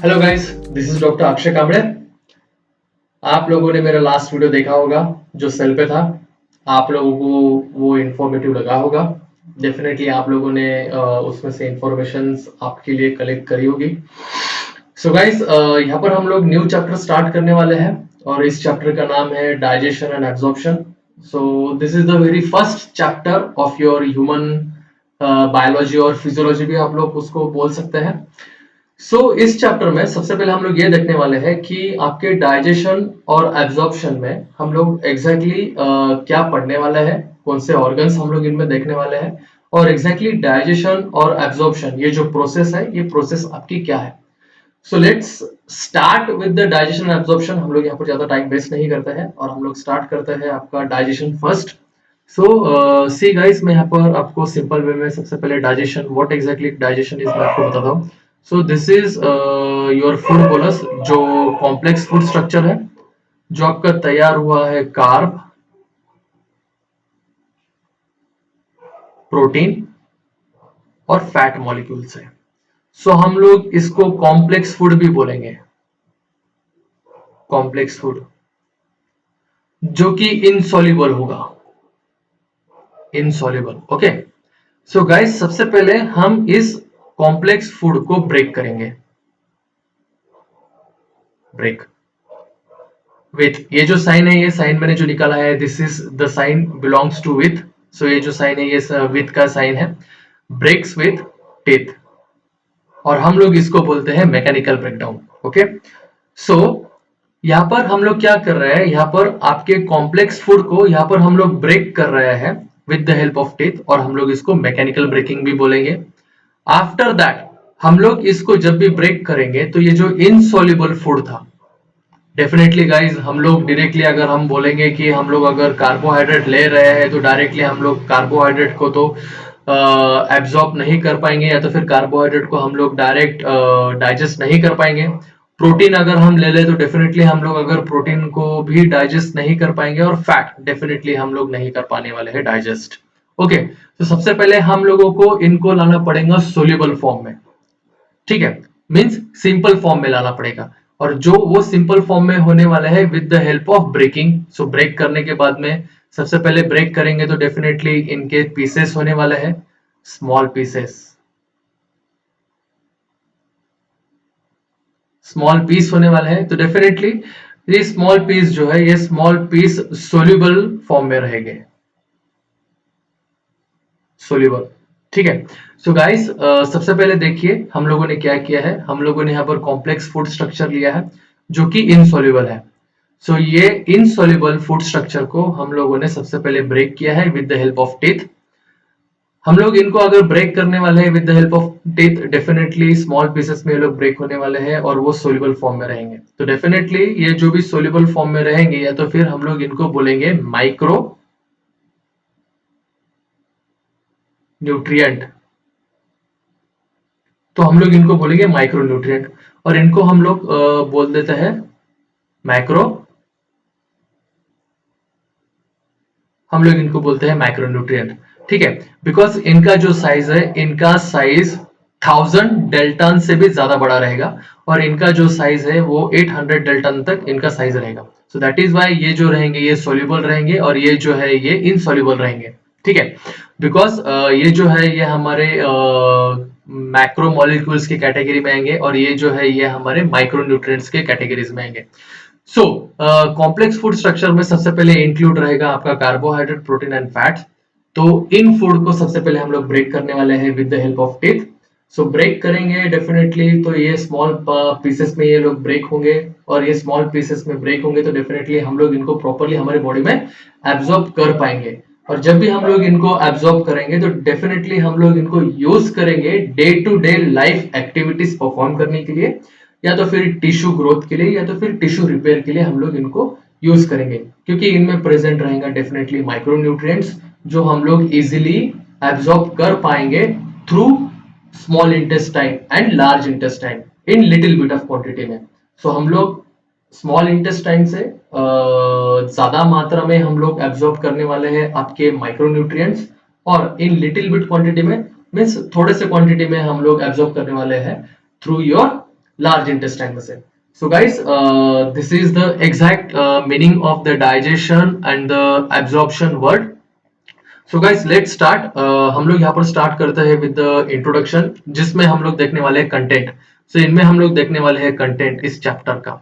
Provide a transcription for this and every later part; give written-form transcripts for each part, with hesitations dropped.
Hello guys, this is doctor Akshay Kambade. आप लोगों ने मेरा लास्ट वीडियो देखा होगा जो सेल पे था। आप लोगों को वो इंफॉर्मेटिव लगा होगा। डेफिनेटली आप लोगों ने उसमें से इंफॉर्मेशंस आपके लिए कलेक्ट करी होगी। सो गाइस, यहाँ पर हम लोग न्यू चैप्टर स्टार्ट करने वाले हैं और इस चैप्टर का नाम है digestion and absorption. So this is the very first chapter of your human biology और फिजियोलॉजी भी आप लोग उसको बोल सकते हैं। इस चैप्टर में सबसे पहले हम लोग ये देखने वाले हैं कि आपके डाइजेशन और एब्जॉर्प्शन में हम लोग एग्जैक्टली क्या पढ़ने वाले हैं, कौन से ऑर्गन्स हम लोग इनमें देखने वाले हैं और एग्जैक्टली डाइजेशन और एब्जॉर्प्शन ये जो प्रोसेस है, ये प्रोसेस आपकी क्या है। सो let's start with the digestion and absorption. हम लोग यहाँ पर ज्यादा टाइम वेस्ट नहीं करते हैं और हम लोग स्टार्ट करते हैं आपका डाइजेशन फर्स्ट। सी गाइस, मैं यहाँ पर आपको सिंपल वे में सबसे पहले digestion, what exactly digestion is, मैं आपको बताता हूँ। This is your food bolus, जो कॉम्प्लेक्स फूड स्ट्रक्चर है, जो आपका तैयार हुआ है कार्ब, प्रोटीन और फैट मॉलिक्यूल से। हम लोग इसको कॉम्प्लेक्स फूड भी बोलेंगे, कॉम्प्लेक्स फूड, जो कि इनसॉल्युबल होगा, इनसॉल्युबल। ओके, सो गाइस, सबसे पहले हम इस कॉम्प्लेक्स फूड को ब्रेक करेंगे। ब्रेक विथ, ये जो साइन है, ये साइन मैंने जो निकाला है, this is the sign belongs to with. ये जो साइन है, ये विथ का साइन है। ब्रेक्स विथ टीथ, और हम लोग इसको बोलते हैं मैकेनिकल ब्रेकडाउन। ओके, सो यहाँ पर हम लोग क्या कर रहे हैं, यहाँ पर आपके कॉम्प्लेक्स फूड को यहाँ पर हम लोग ब्रेक कर रहे हैं with the help of teeth, और हम लोग इसको मैकेनिकल ब्रेकिंग भी बोलेंगे। आफ्टर दैट हम लोग इसको जब भी ब्रेक करेंगे तो ये जो इनसॉल्युबल फूड था, डेफिनेटली गाइज, हम लोग डायरेक्टली अगर हम बोलेंगे कि हम लोग अगर कार्बोहाइड्रेट ले रहे हैं तो डायरेक्टली हम लोग कार्बोहाइड्रेट को तो एब्जॉर्ब नहीं कर पाएंगे, या तो फिर कार्बोहाइड्रेट को हम लोग डायरेक्ट डाइजेस्ट नहीं कर पाएंगे। प्रोटीन अगर हम ले ले तो डेफिनेटली हम लोग अगर प्रोटीन को भी डाइजेस्ट नहीं कर पाएंगे, और फैट डेफिनेटली हम लोग नहीं कर पाने वाले हैं डाइजेस्ट। ओके, तो सबसे पहले हम लोगों को इनको लाना पड़ेगा सोल्यूबल फॉर्म में। ठीक है, मींस सिंपल फॉर्म में लाना पड़ेगा, और जो वो सिंपल फॉर्म में होने वाला है with the help of breaking. Break करने के बाद में, सबसे पहले ब्रेक करेंगे तो डेफिनेटली इनके पीसेस होने वाले हैं, स्मॉल पीसेस, स्मॉल पीस होने वाला है। तो डेफिनेटली ये स्मॉल पीस जो है, ये स्मॉल पीस सोल्यूबल फॉर्म में रहेंगे, सोल्यूबल। ठीक है, सो गाइस, सबसे पहले देखिए हम लोगों ने क्या किया है। हम लोगों ने यहाँ पर कॉम्प्लेक्स फूड स्ट्रक्चर लिया है जो कि इनसॉल्युबल है। ये इनसॉल्युबल फूड स्ट्रक्चर को हम लोगों ने सबसे पहले ब्रेक किया है with the help of teeth. हम लोग इनको अगर ब्रेक करने वाले हैं with the help of teeth, definitely small pieces में ये लोग ब्रेक होने वाले हैं और वो सोल्युबल फॉर्म में रहेंगे। तो डेफिनेटली ये जो भी सोल्युबल फॉर्म में रहेंगे, या तो फिर हम लोग इनको बोलेंगे माइक्रो न्यूट्रिएंट। तो हम लोग इनको बोलेंगे माइक्रो न्यूट्रिएंट, और इनको हम लोग बोल देते हैं मैक्रो, हम लोग इनको बोलते हैं माइक्रो न्यूट्रिएंट। ठीक है, बिकॉज इनका जो साइज है, इनका साइज 1000 डेल्टन से भी ज्यादा बड़ा रहेगा, और इनका जो साइज है वो 800 डेल्टन तक इनका साइज रहेगा। सो दैट इज वाई ये जो रहेंगे ये सोल्यूबल रहेंगे, और ये जो है ये इनसोल्यूबल रहेंगे। ठीक है, बिकॉज ये जो है ये हमारे मैक्रो मॉलिक्यूल्स की कैटेगरी में आएंगे, और ये जो है ये हमारे माइक्रो न्यूट्रिएंट्स के कैटेगरीज में आएंगे। कॉम्प्लेक्स फूड स्ट्रक्चर में सबसे पहले इंक्लूड रहेगा आपका कार्बोहाइड्रेट, प्रोटीन एंड फैट। तो इन फूड को सबसे पहले हम लोग ब्रेक करने वाले हैं with the help of teeth. Break करेंगे डेफिनेटली, तो ये स्मॉल पीसेस में ये लोग ब्रेक होंगे, और ये स्मॉल पीसेस में ब्रेक होंगे तो डेफिनेटली हम लोग इनको प्रॉपर्ली हमारे बॉडी में एब्जॉर्ब कर पाएंगे। और जब भी हम लोग इनको एब्जॉर्ब करेंगे तो डेफिनेटली हम लोग इनको यूज करेंगे day to day life activities perform करने के लिए, या तो फिर टिश्यू ग्रोथ के लिए, या तो फिर टिश्यू रिपेयर के लिए हम लोग इनको यूज करेंगे, क्योंकि इनमें प्रेजेंट रहेगा डेफिनेटली माइक्रो न्यूट्रिएंट्स, जो हम लोग इजीली एब्जॉर्ब कर पाएंगे through small intestine and large intestine in little bit of quantity में। हम लोग स्मॉल इंटेस्टाइन से ज्यादा मात्रा में हम लोग एब्जॉर्ब करने वाले हैं आपके माइक्रो न्यूट्रिएंट्स, और इन लिटिल बिट क्वांटिटी में मीन्स थोड़े से क्वांटिटी में हम लोग एब्जॉर्ब करने वाले हैं थ्रू योर लार्ज इंटेस्टाइन में से। So guys, this is the exact meaning of the digestion and the absorption word. So guys let's start. हम लोग यहाँ पर स्टार्ट करते हैं विद द इंट्रोडक्शन, जिसमें हम लोग देखने वाले हैं कंटेंट। सो इनमें हम लोग देखने वाले हैं कंटेंट इस चैप्टर का।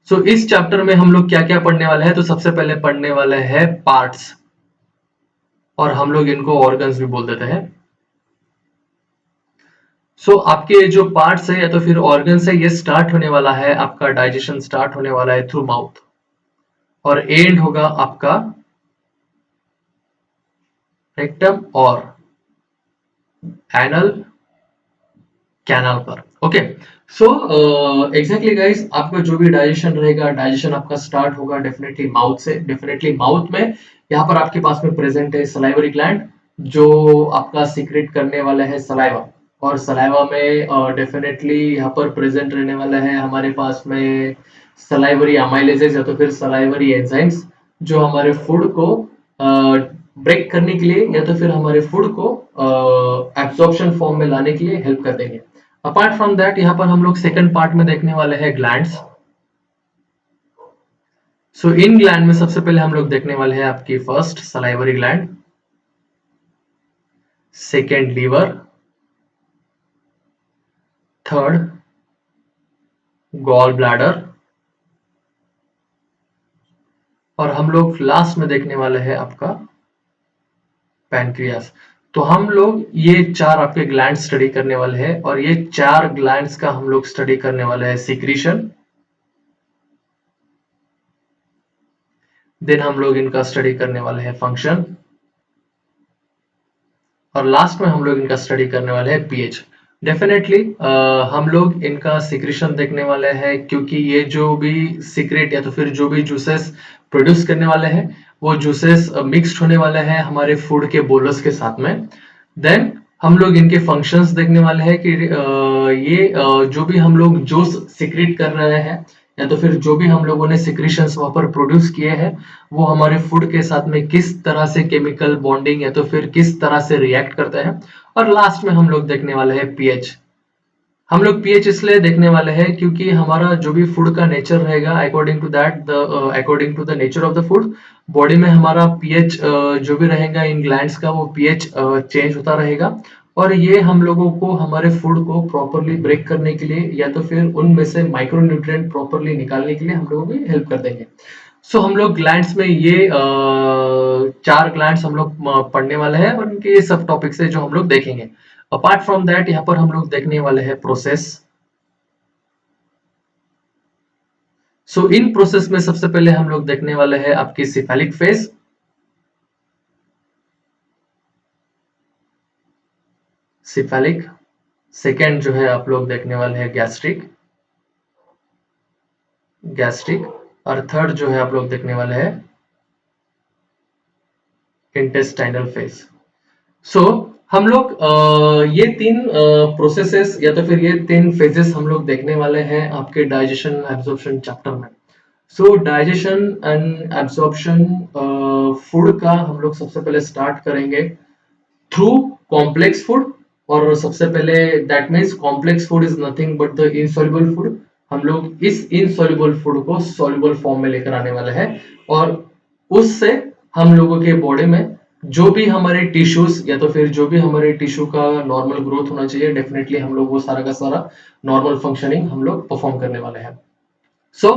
सो इस चैप्टर में हम लोग क्या क्या पढ़ने वाले हैं, तो सबसे पहले पढ़ने वाले हैं पार्ट्स, और हम लोग इनको ऑर्गन्स भी बोल देते हैं। सो आपके जो पार्ट्स है या तो फिर ऑर्गन्स है, ये स्टार्ट होने वाला है, आपका डाइजेशन स्टार्ट होने वाला है थ्रू माउथ, और एंड होगा आपका रेक्टम और एनल कैनाल पर। ओके, सो एग्जैक्टली गाइस, आपका जो भी डाइजेशन रहेगा, डाइजेशन आपका स्टार्ट होगा डेफिनेटली माउथ से। डेफिनेटली माउथ में यहाँ पर आपके पास में प्रेजेंट है सलाइवरी ग्लैंड, जो आपका सीक्रेट करने वाला है सलाइवा, और सलाइवा में डेफिनेटली यहाँ पर प्रेजेंट रहने वाला है हमारे पास में सलाइवरी अमाइलेजेस या तो फिर सलाइवरी एंजाइम्स, जो हमारे फूड को ब्रेक करने के लिए या तो फिर हमारे फूड को एब्जॉर्प्शन फॉर्म में लाने के लिए हेल्प कर देंगे। अपार्ट फ्रॉम दैट, यहाँ पर हम लोग सेकंड पार्ट में देखने वाले हैं ग्लैंड्स। सो इन ग्लैंड में सबसे पहले हम लोग देखने वाले हैं आपकी first salivary gland, second liver, third gall bladder, और हम लोग लास्ट में देखने वाले हैं आपका पैनक्रियास। तो हम लोग ये चार आपके ग्लैंड स्टडी करने वाले हैं, और ये चार ग्लैंड्स का हम लोग स्टडी करने वाले हैं सीक्रीशन, देन हम लोग इनका स्टडी करने वाले हैं फंक्शन, और लास्ट में हम लोग इनका स्टडी करने वाले हैं पीएच। डेफिनेटली हम लोग इनका सिक्रेशन देखने वाले हैं, क्योंकि ये जो भी सीक्रेट या तो फिर जो भी जूसेस प्रोड्यूस करने वाले हैं, वो जूसेस मिक्स्ड होने वाले हैं हमारे फूड के बोलस के साथ में। देन हम लोग इनके फंक्शंस देखने वाले हैं कि जो भी हम लोग जूस सीक्रेट कर रहे हैं या तो फिर जो भी हम लोगों ने सिक्रीशंस वहां पर प्रोड्यूस किए हैं, वो हमारे फूड के साथ में किस तरह से केमिकल बॉन्डिंग या तो फिर किस तरह से रिएक्ट करते हैं। और लास्ट में हम लोग देखने वाले हैं पीएच। हम लोग पीएच इसलिए देखने वाले हैं क्योंकि हमारा जो भी फूड का नेचर रहेगा, according to the nature of the food, body में हमारा पीएच जो भी रहेगा इन ग्लैंड्स का, वो पीएच चेंज होता रहेगा, और ये हम लोगों को हमारे फूड को प्रॉपरली ब्रेक करने के लिए या तो फिर उनमें से माइक्रोन्यूट्रिएंट प्रॉपरली निकालने के लिए हम लोगों को हेल्प कर देंगे। सो हम लोग ग्लैंड्स में ये चार ग्लैंड्स हम लोग पढ़ने वाले हैं, और इनके सब टॉपिक्स है जो हम लोग देखेंगे। अपार्ट फ्रॉम दैट, यहाँ पर हम लोग देखने वाले हैं प्रोसेस। सो इन प्रोसेस में सबसे पहले हम लोग देखने वाले हैं आपकी सिफेलिक फेज, सिफेलिक। सेकेंड जो है आप लोग देखने वाले हैं गैस्ट्रिक, गैस्ट्रिक। और थर्ड जो है आप लोग देखने वाले हैं इंटेस्टाइनल फेज। सो हम लोग ये तीन प्रोसेसेस या तो फिर ये तीन फेजेस हम लोग देखने वाले हैं आपके डाइजेशन एब्जॉर्प्शन चैप्टर में। सो डाइजेशन एंड एब्जॉर्प्शन फूड का हम लोग सबसे पहले स्टार्ट करेंगे थ्रू कॉम्प्लेक्स फूड। और सबसे पहले that means complex food is nothing but the insoluble food. हम लोग इस इनसॉल्युबल फूड को सॉल्युबल फॉर्म में लेकर आने वाले हैं, और उससे हम लोगों के बॉडी में जो भी हमारे टिश्यूज या तो फिर जो भी हमारे टिश्यू का नॉर्मल ग्रोथ होना चाहिए, डेफिनेटली हम लोग वो सारा का सारा नॉर्मल फंक्शनिंग हम लोग परफॉर्म करने वाले हैं। सो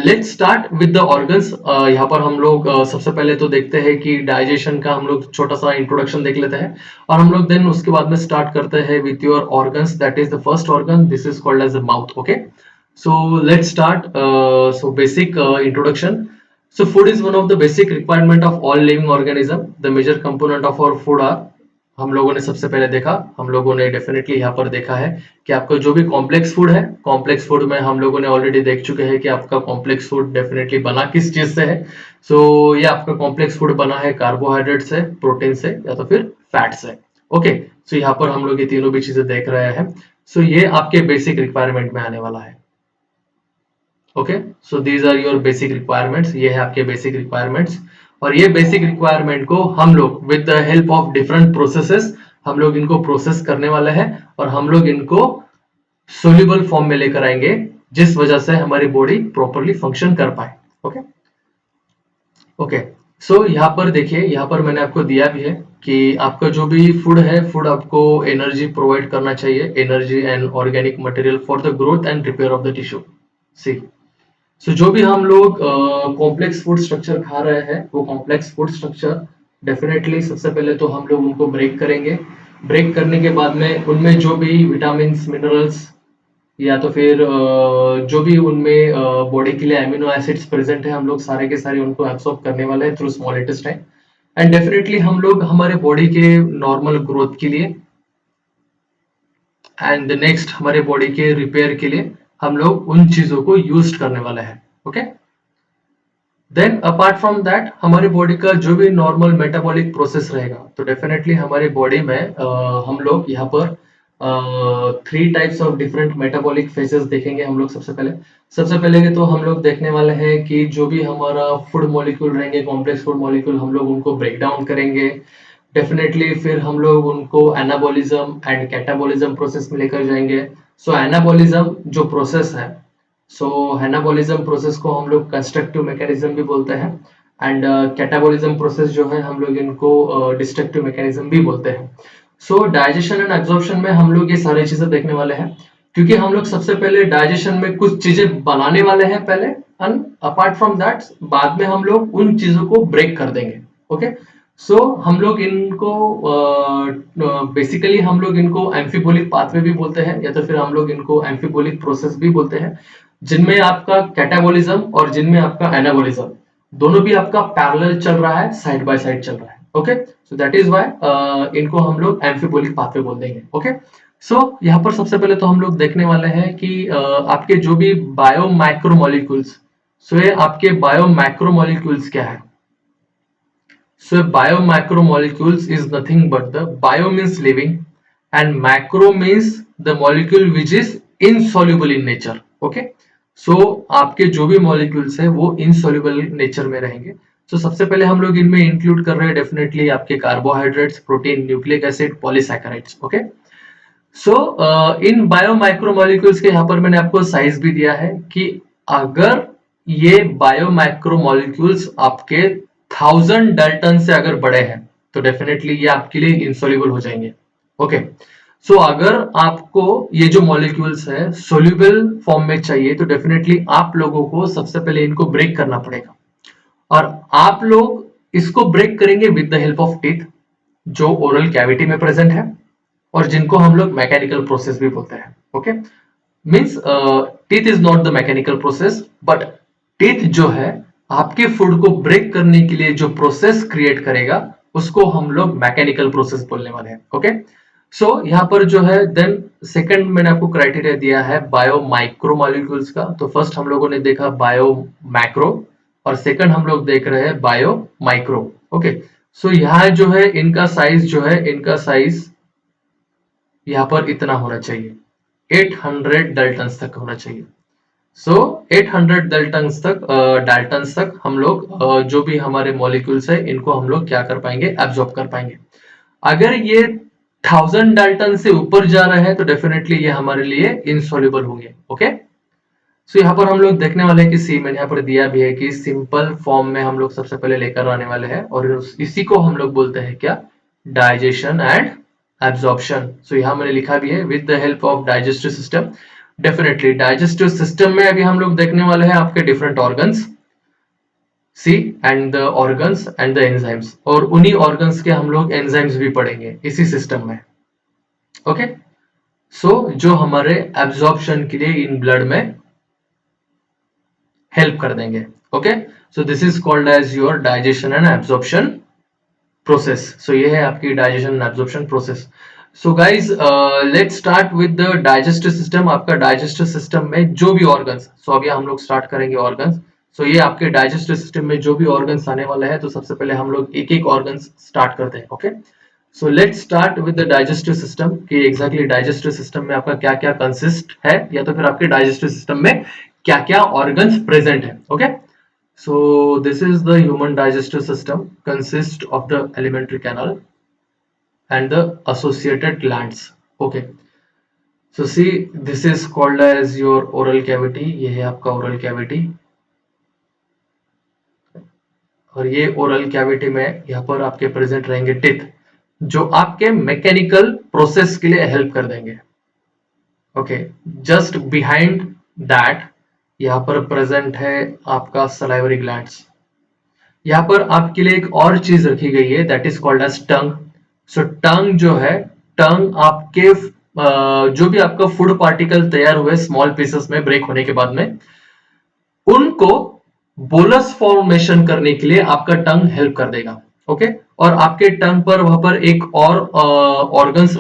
let's start with the organs. यहाँ पर हम लोग सबसे पहले तो देखते हैं कि डाइजेशन का हम लोग छोटा सा इंट्रोडक्शन देख लेते हैं, और हम लोग देन उसके बाद में स्टार्ट करते हैं with your organs. That is the first organ, this is called as the mouth. Okay, so let's start. So basic introduction. So food is one of the basic requirement of all living organism. The major component of our food are, हम लोगों ने सबसे पहले देखा, हम लोगों ने definitely यहाँ पर देखा है कि आपका जो भी कॉम्प्लेक्स फूड है, कॉम्प्लेक्स फूड में हम लोगों ने ऑलरेडी देख चुके हैं कि आपका कॉम्प्लेक्स फूड डेफिनेटली बना किस चीज से है। सो ये आपका कॉम्प्लेक्स फूड बना है कार्बोहाइड्रेट से, प्रोटीन से या तो फिर फैट से। ओके, सो यहाँ पर हम लोग ये तीनों भी चीजें देख रहे हैं। सो ये आपके बेसिक रिक्वायरमेंट में आने वाला है। Okay, so these are your basic requirements. ये है आपके बेसिक रिक्वायरमेंट्स, और ये बेसिक रिक्वायरमेंट को हम लोग with the help of different processes हम लोग इनको प्रोसेस करने वाले हैं, और हम लोग इनको सोल्यूबल फॉर्म में लेकर आएंगे, जिस वजह से हमारी बॉडी प्रॉपरली फंक्शन कर पाए। Okay okay. सो यहाँ पर देखिए, यहाँ पर मैंने आपको दिया भी है कि आपका जो भी फूड है, फूड आपको एनर्जी प्रोवाइड करना चाहिए, energy and organic material for the growth and repair of the tissue. See, so जो भी हम लोग कॉम्प्लेक्स फूड स्ट्रक्चर खा रहे हैं, वो कॉम्प्लेक्स फूड स्ट्रक्चर डेफिनेटली सबसे पहले तो हम लोग उनको ब्रेक करेंगे। ब्रेक करने के बाद में उनमें जो भी विटामिन मिनरल्स या तो फिर जो भी उनमें बॉडी के लिए अमीनो एसिड्स प्रेजेंट है, हम लोग सारे के सारे उनको एब्सॉर्ब करने वाले हैं through small intestine. And definitely हम लोग हमारे बॉडी के नॉर्मल ग्रोथ के लिए एंड नेक्स्ट हमारे बॉडी के रिपेयर के लिए हम लोग उन चीजों को यूज करने वाले हैं। Okay, then apart from that हमारी बॉडी का जो भी नॉर्मल मेटाबॉलिक प्रोसेस रहेगा, तो डेफिनेटली हमारी बॉडी में हम लोग यहाँ पर 3 types of different metabolic phases देखेंगे हम लोग। सबसे पहले के तो हम लोग देखने वाले हैं कि जो भी हमारा फूड मॉलिक्यूल रहेंगे, कॉम्प्लेक्स फूड मॉलिक्यूल, हम लोग उनको ब्रेक डाउन करेंगे डेफिनेटली। फिर हम लोग उनको एनाबॉलिज्म एंड कैटाबॉलिज्म प्रोसेस में लेकर जाएंगे। सो एनाबॉलिज्म जो प्रोसेस है, सो एनाबॉलिज्म प्रोसेस को हम लोग कंस्ट्रक्टिव मैकेनिज्म भी बोलते हैं, एंड कैटाबॉलिज्म प्रोसेस जो है हम लोग इनको डिस्ट्रक्टिव मैकेनिज्म भी बोलते हैं। सो डाइजेशन एंड एब्जॉर्प्शन में हम लोग ये सारी चीजें देखने वाले हैं, क्योंकि हम लोग सबसे पहले डाइजेशन में कुछ चीजें बनाने वाले हैं पहले, एंड अपार्ट फ्रॉम दैट बाद में हम लोग उन चीजों को ब्रेक कर देंगे। ओके, सो हम लोग इनको बेसिकली हम लोग इनको एम्फिबोलिक पाथवे भी बोलते हैं, या तो फिर हम लोग इनको एम्फिबोलिक प्रोसेस भी बोलते हैं, जिनमें आपका कैटाबॉलिज्म और जिनमें आपका एनाबॉलिज्म दोनों भी आपका पैरेलल चल रहा है, साइड बाय साइड चल रहा है। Okay, so that is why इनको हम लोग एम्फिबोलिक पाथवे बोल देंगे। ओके, सो यहाँ पर सबसे पहले तो हम लोग देखने वाले हैं कि आपके जो भी बायो माइक्रोमोलिक्यूल्स, सो ये आपके बायो माइक्रोमोलिक्यूल्स क्या है। So a biomacromolecules is nothing but the bio means living and macro means the molecule which is insoluble in nature. Okay. So आपके जो भी molecules है वो insoluble nature में रहेंगे। So सबसे पहले हम लोग इनमें include कर रहे हैं डेफिनेटली आपके carbohydrates, protein, nucleic acid, polysaccharides. Okay, so in biomicromolecules के यहाँ पर मैंने आपको साइज भी दिया है कि अगर ये बायोमाइक्रोमोलिक्यूल्स आपके 1000 डाल्टन से अगर बड़े हैं, तो डेफिनेटली ये आपके लिए इंसॉल्युबल हो जाएंगे। ओके, सो अगर आपको ये जो मॉलिक्यूल्स है सोल्यूबल फॉर्म में चाहिए, तो डेफिनेटली आप लोगों को सबसे पहले इनको ब्रेक करना पड़ेगा, और आप लोग इसको ब्रेक करेंगे with the help of teeth, जो ओरल कैविटी में प्रेजेंट है, और जिनको हम लोग मैकेनिकल प्रोसेस भी बोलते हैं। Okay, means teeth is not the mechanical process, but teeth जो है आपके फूड को ब्रेक करने के लिए जो प्रोसेस क्रिएट करेगा, उसको हम लोग मैकेनिकल प्रोसेस बोलने वाले हैं। ओके, सो यहाँ पर जो है देन सेकंड मैंने आपको क्राइटेरिया दिया है बायो माइक्रो मॉलिक्यूल्स का। तो फर्स्ट हम लोगों ने देखा बायो मैक्रो, और सेकंड हम लोग देख रहे हैं बायो माइक्रो। ओके, सो यहाँ जो है इनका साइज जो है, इनका साइज यहाँ पर इतना होना चाहिए, 800 डाल्टन्स तक होना चाहिए। सो 800 डाल्टन्स तक हम लोग जो भी हमारे मॉलिक्यूल्स है इनको हम लोग क्या कर पाएंगे, एब्जॉर्ब कर पाएंगे। अगर ये 1000 डाल्टन से ऊपर जा रहे हैं, तो डेफिनेटली ये हमारे लिए इनसॉल्युबल होंगे। ओके, सो यहाँ पर हम लोग देखने वाले हैं कि सी मैंने यहाँ पर दिया भी है कि सिंपल फॉर्म में हम लोग सबसे पहले लेकर आने वाले हैं, और इसी को हम लोग बोलते हैं क्या, डाइजेशन एंड एब्जॉर्प्शन। सो यहाँ मैंने लिखा भी है with the help of digestive system. Definitely digestive system में अभी हम लोग देखने वाले हैं आपके different organs, see and the organs and the enzymes, और उन्हीं ऑर्गन्स के हम लोग एंजाइम्स भी पढ़ेंगे इसी सिस्टम में। ओके, सो जो हमारे एब्जॉर्प्शन के लिए इन ब्लड में हेल्प कर देंगे। Okay, so this is called as your digestion and absorption process. So ये है आपकी digestion and absorption process. So guys let's start with the digestive system. आपका डाइजेस्टिव सिस्टम में जो भी ऑर्गन्स, सो अभी हम लोग स्टार्ट करेंगे ऑर्गन्स। सो ये आपके डाइजेस्टिव सिस्टम में जो भी ऑर्गन्स आने वाले हैं, तो सबसे पहले हम लोग एक एक ऑर्गन्स स्टार्ट करते हैं। Okay, so let's start with the digestive system कि एग्जैक्टली डाइजेस्टिव सिस्टम में आपका क्या क्या कंसिस्ट है, या तो फिर आपके डाइजेस्टिव सिस्टम में क्या क्या ऑर्गन्स प्रेजेंट है। Okay, so this is the human digestive system consists of the alimentary canal and the associated glands. Okay, so see this is called as your oral cavity, ये है आपका oral cavity. और ये oral cavity में यहाँ पर आपके present रहेंगे टिथ, जो आपके मैकेनिकल प्रोसेस के लिए हेल्प कर देंगे। ओके, जस्ट बिहाइंड दैट यहाँ पर प्रेजेंट है आपका सलाइवरी ग्लैंड्स। यहाँ पर आपके लिए एक और चीज रखी गई है, that is called as tongue. So tongue जो है, टंग आपके जो भी आपका फूड पार्टिकल तैयार हुए स्मॉल पीसेस में ब्रेक होने के बाद में, उनको बोलस फॉर्मेशन करने के लिए आपका टंग हेल्प कर देगा। ओके, और आपके टंग पर वहां पर एक और ऑर्गन्स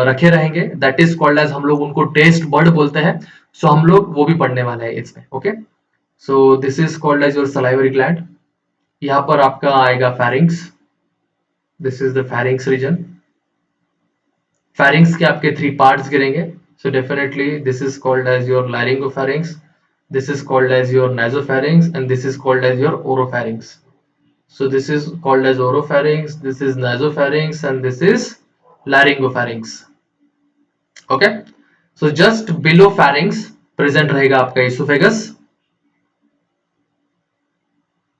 रखे रहेंगे, दैट इज कॉल्ड एज, हम लोग उनको टेस्ट बर्ड बोलते हैं। सो हम लोग वो भी पढ़ने वाले हैं इसमें। Okay, so this is called as your salivary gland. यहाँ पर आपका आएगा pharynx, this is the pharynx region. Pharynx के आपके 3 पार्ट्स गिरेंगे। So definitely this is called as your laryngopharynx, this is called as your nasopharynx, and this is called as your oropharynx. So this is called as oropharynx, this is nasopharynx, and this is laryngopharynx. Okay, so just below pharynx present रहेगा आपका esophagus,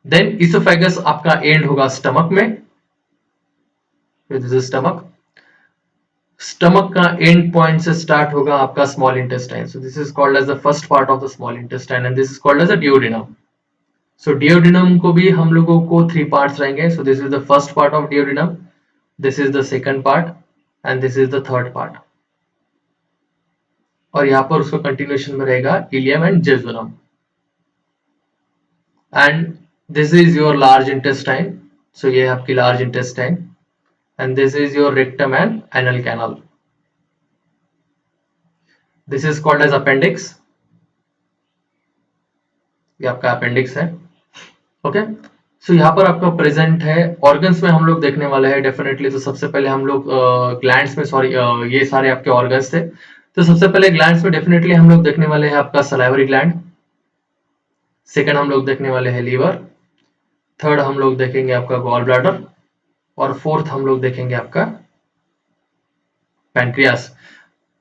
then esophagus आपका end होगा stomach में, this is stomach। Stomach का and point से start होगा आपका small intestine. So this is called as the first part of the small intestine, and this is called as अ डियोडिनम। सो डियोडिनम को भी हम लोगों को 3 पार्ट्स रहेंगे। So this is the first part of डियोडिनम, this is the second part, and this is the third part. और यहाँ पर उसका कंटिन्यूएशन में रहेगा ilium and jejunum. And this is your large intestine. So ये है आपकी large intestine, and this is your rectum and anal canal. This is called as appendix, ये आपका अपेंडिक्स है। ओके, सो यहाँ पर आपका प्रेजेंट है ऑर्गन्स में हम लोग देखने वाले हैं डेफिनेटली। तो सबसे पहले हम लोग ग्लैंड्स में, सॉरी ये सारे आपके ऑर्गन्स थे, तो सबसे पहले ग्लैंड्स में डेफिनेटली हम लोग देखने वाले हैं आपका सलाइवरी ग्लैंड, सेकंड हम लोग देखने वाले हैं लीवर, थर्ड हम लोग देखेंगे आपका गॉल ब्लैडर, और फोर्थ हम लोग देखेंगे आपका पैनक्रियास।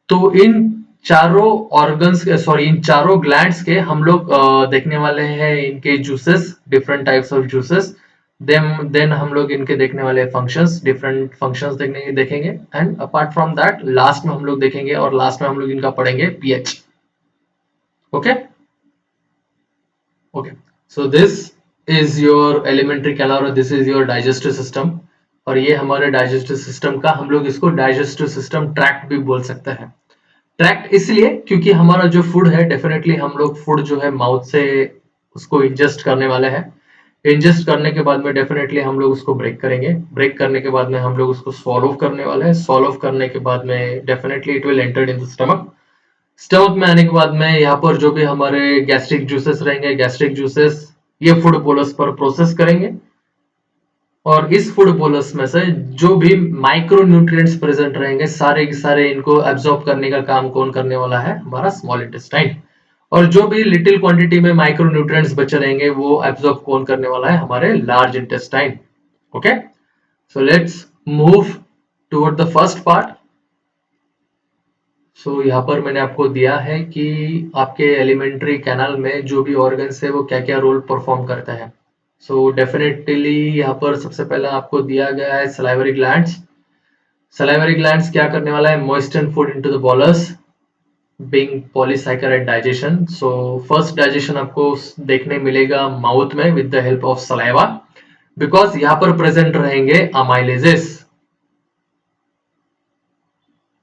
तो इन चारों ऑर्गन्स के, सॉरी इन चारों ग्लैंड्स के हम लोग देखने वाले हैं इनके juices, different types of juices. Then हम लोग इनके देखने वाले फंक्शंस, डिफरेंट फंक्शंस देखेंगे। And apart from that last में हम लोग देखेंगे, और लास्ट में हम लोग इनका पढ़ेंगे pH. Okay okay, so this is your alimentary canal, और this is your digestive system. और ये हमारे डाइजेस्टिव सिस्टम का, हम लोग इसको डाइजेस्टिव सिस्टम ट्रैक्ट भी बोल सकते हैं। ट्रैक्ट इसलिए क्योंकि हमारा जो फूड है, डेफिनेटली हम लोग फूड जो है माउथ से उसको इंजेस्ट करने वाले हैं। इंजेस्ट करने के बाद में डेफिनेटली हम लोग उसको ब्रेक करेंगे, ब्रेक करने के बाद में हम लोग उसको सॉल्व करने वाले हैं। सॉल्व करने के बाद में definitely it will enter in the stomach. Stomach में आने के बाद में यहाँ पर जो भी हमारे गैस्ट्रिक जूसेस रहेंगे, गैस्ट्रिक जूसेस ये फूड बोलस पर प्रोसेस करेंगे, और इस फूड बोलस में से जो भी माइक्रो न्यूट्रिएंट्स प्रेजेंट रहेंगे, सारे के सारे इनको एब्जॉर्ब करने का काम कौन करने वाला है, हमारा स्मॉल इंटेस्टाइन। और जो भी लिटिल क्वांटिटी में माइक्रो न्यूट्रिएंट्स बचे रहेंगे, वो एब्जॉर्ब कौन करने वाला है, हमारे large intestine. Okay, so let's move toward the first part. So यहाँ पर मैंने आपको दिया है कि आपके एलिमेंट्री कैनाल में जो भी ऑर्गन्स है वो क्या क्या रोल परफॉर्म करता है। सो डेफिनेटली यहाँ पर सबसे पहला आपको दिया गया है सलाइवरी ग्लैंड्स। सलाइवरी ग्लैंड्स क्या करने वाला है, moisten food into the bolus, being polysaccharide digestion. So first digestion आपको देखने मिलेगा माउथ में with the help of saliva, because यहाँ पर प्रेजेंट रहेंगे अमाइलेजेस।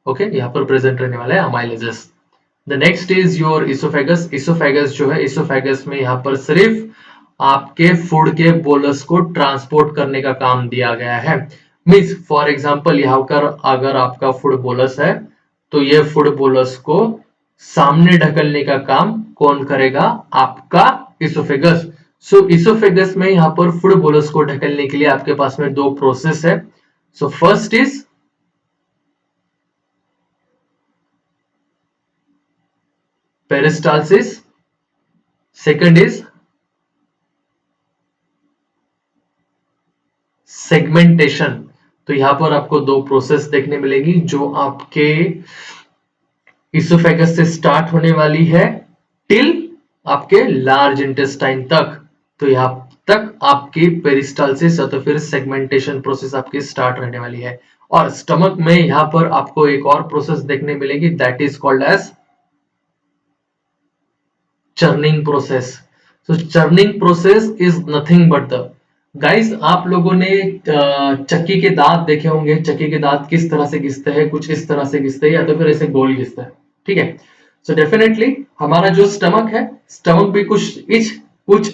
ओके, यहाँ पर प्रेजेंट रहने वाला है अमाइलेजेस। The next is your oesophagus. Oesophagus जो है, इसोफेगस में यहाँ पर सिर्फ आपके फूड के बोलस को ट्रांसपोर्ट करने का काम दिया गया है। मीन्स फॉर एग्जांपल यहाँ पर अगर आपका फूड बोलस है, तो ये फूड बोलस को सामने ढकलने का काम कौन करेगा, आपका इसोफेगस। सो इसोफेगस में यहाँ पर फूड बोलस को ढकलने के लिए आपके पास में 2 प्रोसेस है। So first is peristalsis, second is segmentation. तो यहां पर आपको 2 प्रोसेस देखने मिलेगी जो आपके इसोफेगस से स्टार्ट होने वाली है टिल आपके लार्ज इंटेस्टाइन तक। तो यहाँ तक आपकी पेरिस्टालसिस या तो फिर सेगमेंटेशन प्रोसेस आपकी स्टार्ट रहने वाली है। और स्टमक में यहाँ पर आपको एक और प्रोसेस देखने मिलेगी, that is called as churning process. so churning process is nothing but the guys, आप लोगों ने चक्की के दांत देखे होंगे। चक्की के दांत किस तरह से घिसते हैं, कुछ इस तरह से घिसते हैं या तो फिर ऐसे गोल घिसते हैं, ठीक है। सो डेफिनेटली हमारा जो स्टमक है, स्टमक भी कुछ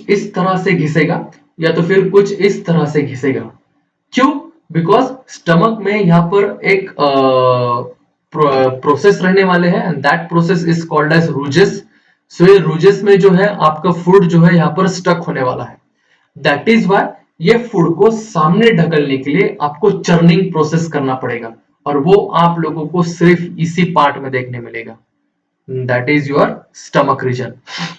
इस तरह से घिसेगा या तो फिर कुछ इस तरह से घिसेगा। क्यों? बिकॉज स्टमक में यहाँ पर एक प्रोसेस रहने वाले हैं and that process is called as rugae. So ये रूजेस में जो है आपका फूड जो है यहाँ पर स्टक होने वाला है। दैट इज वाई ये फूड को सामने ढकलने के लिए आपको चर्निंग प्रोसेस करना पड़ेगा और वो आप लोगों को सिर्फ इसी पार्ट में देखने मिलेगा, that is your stomach region.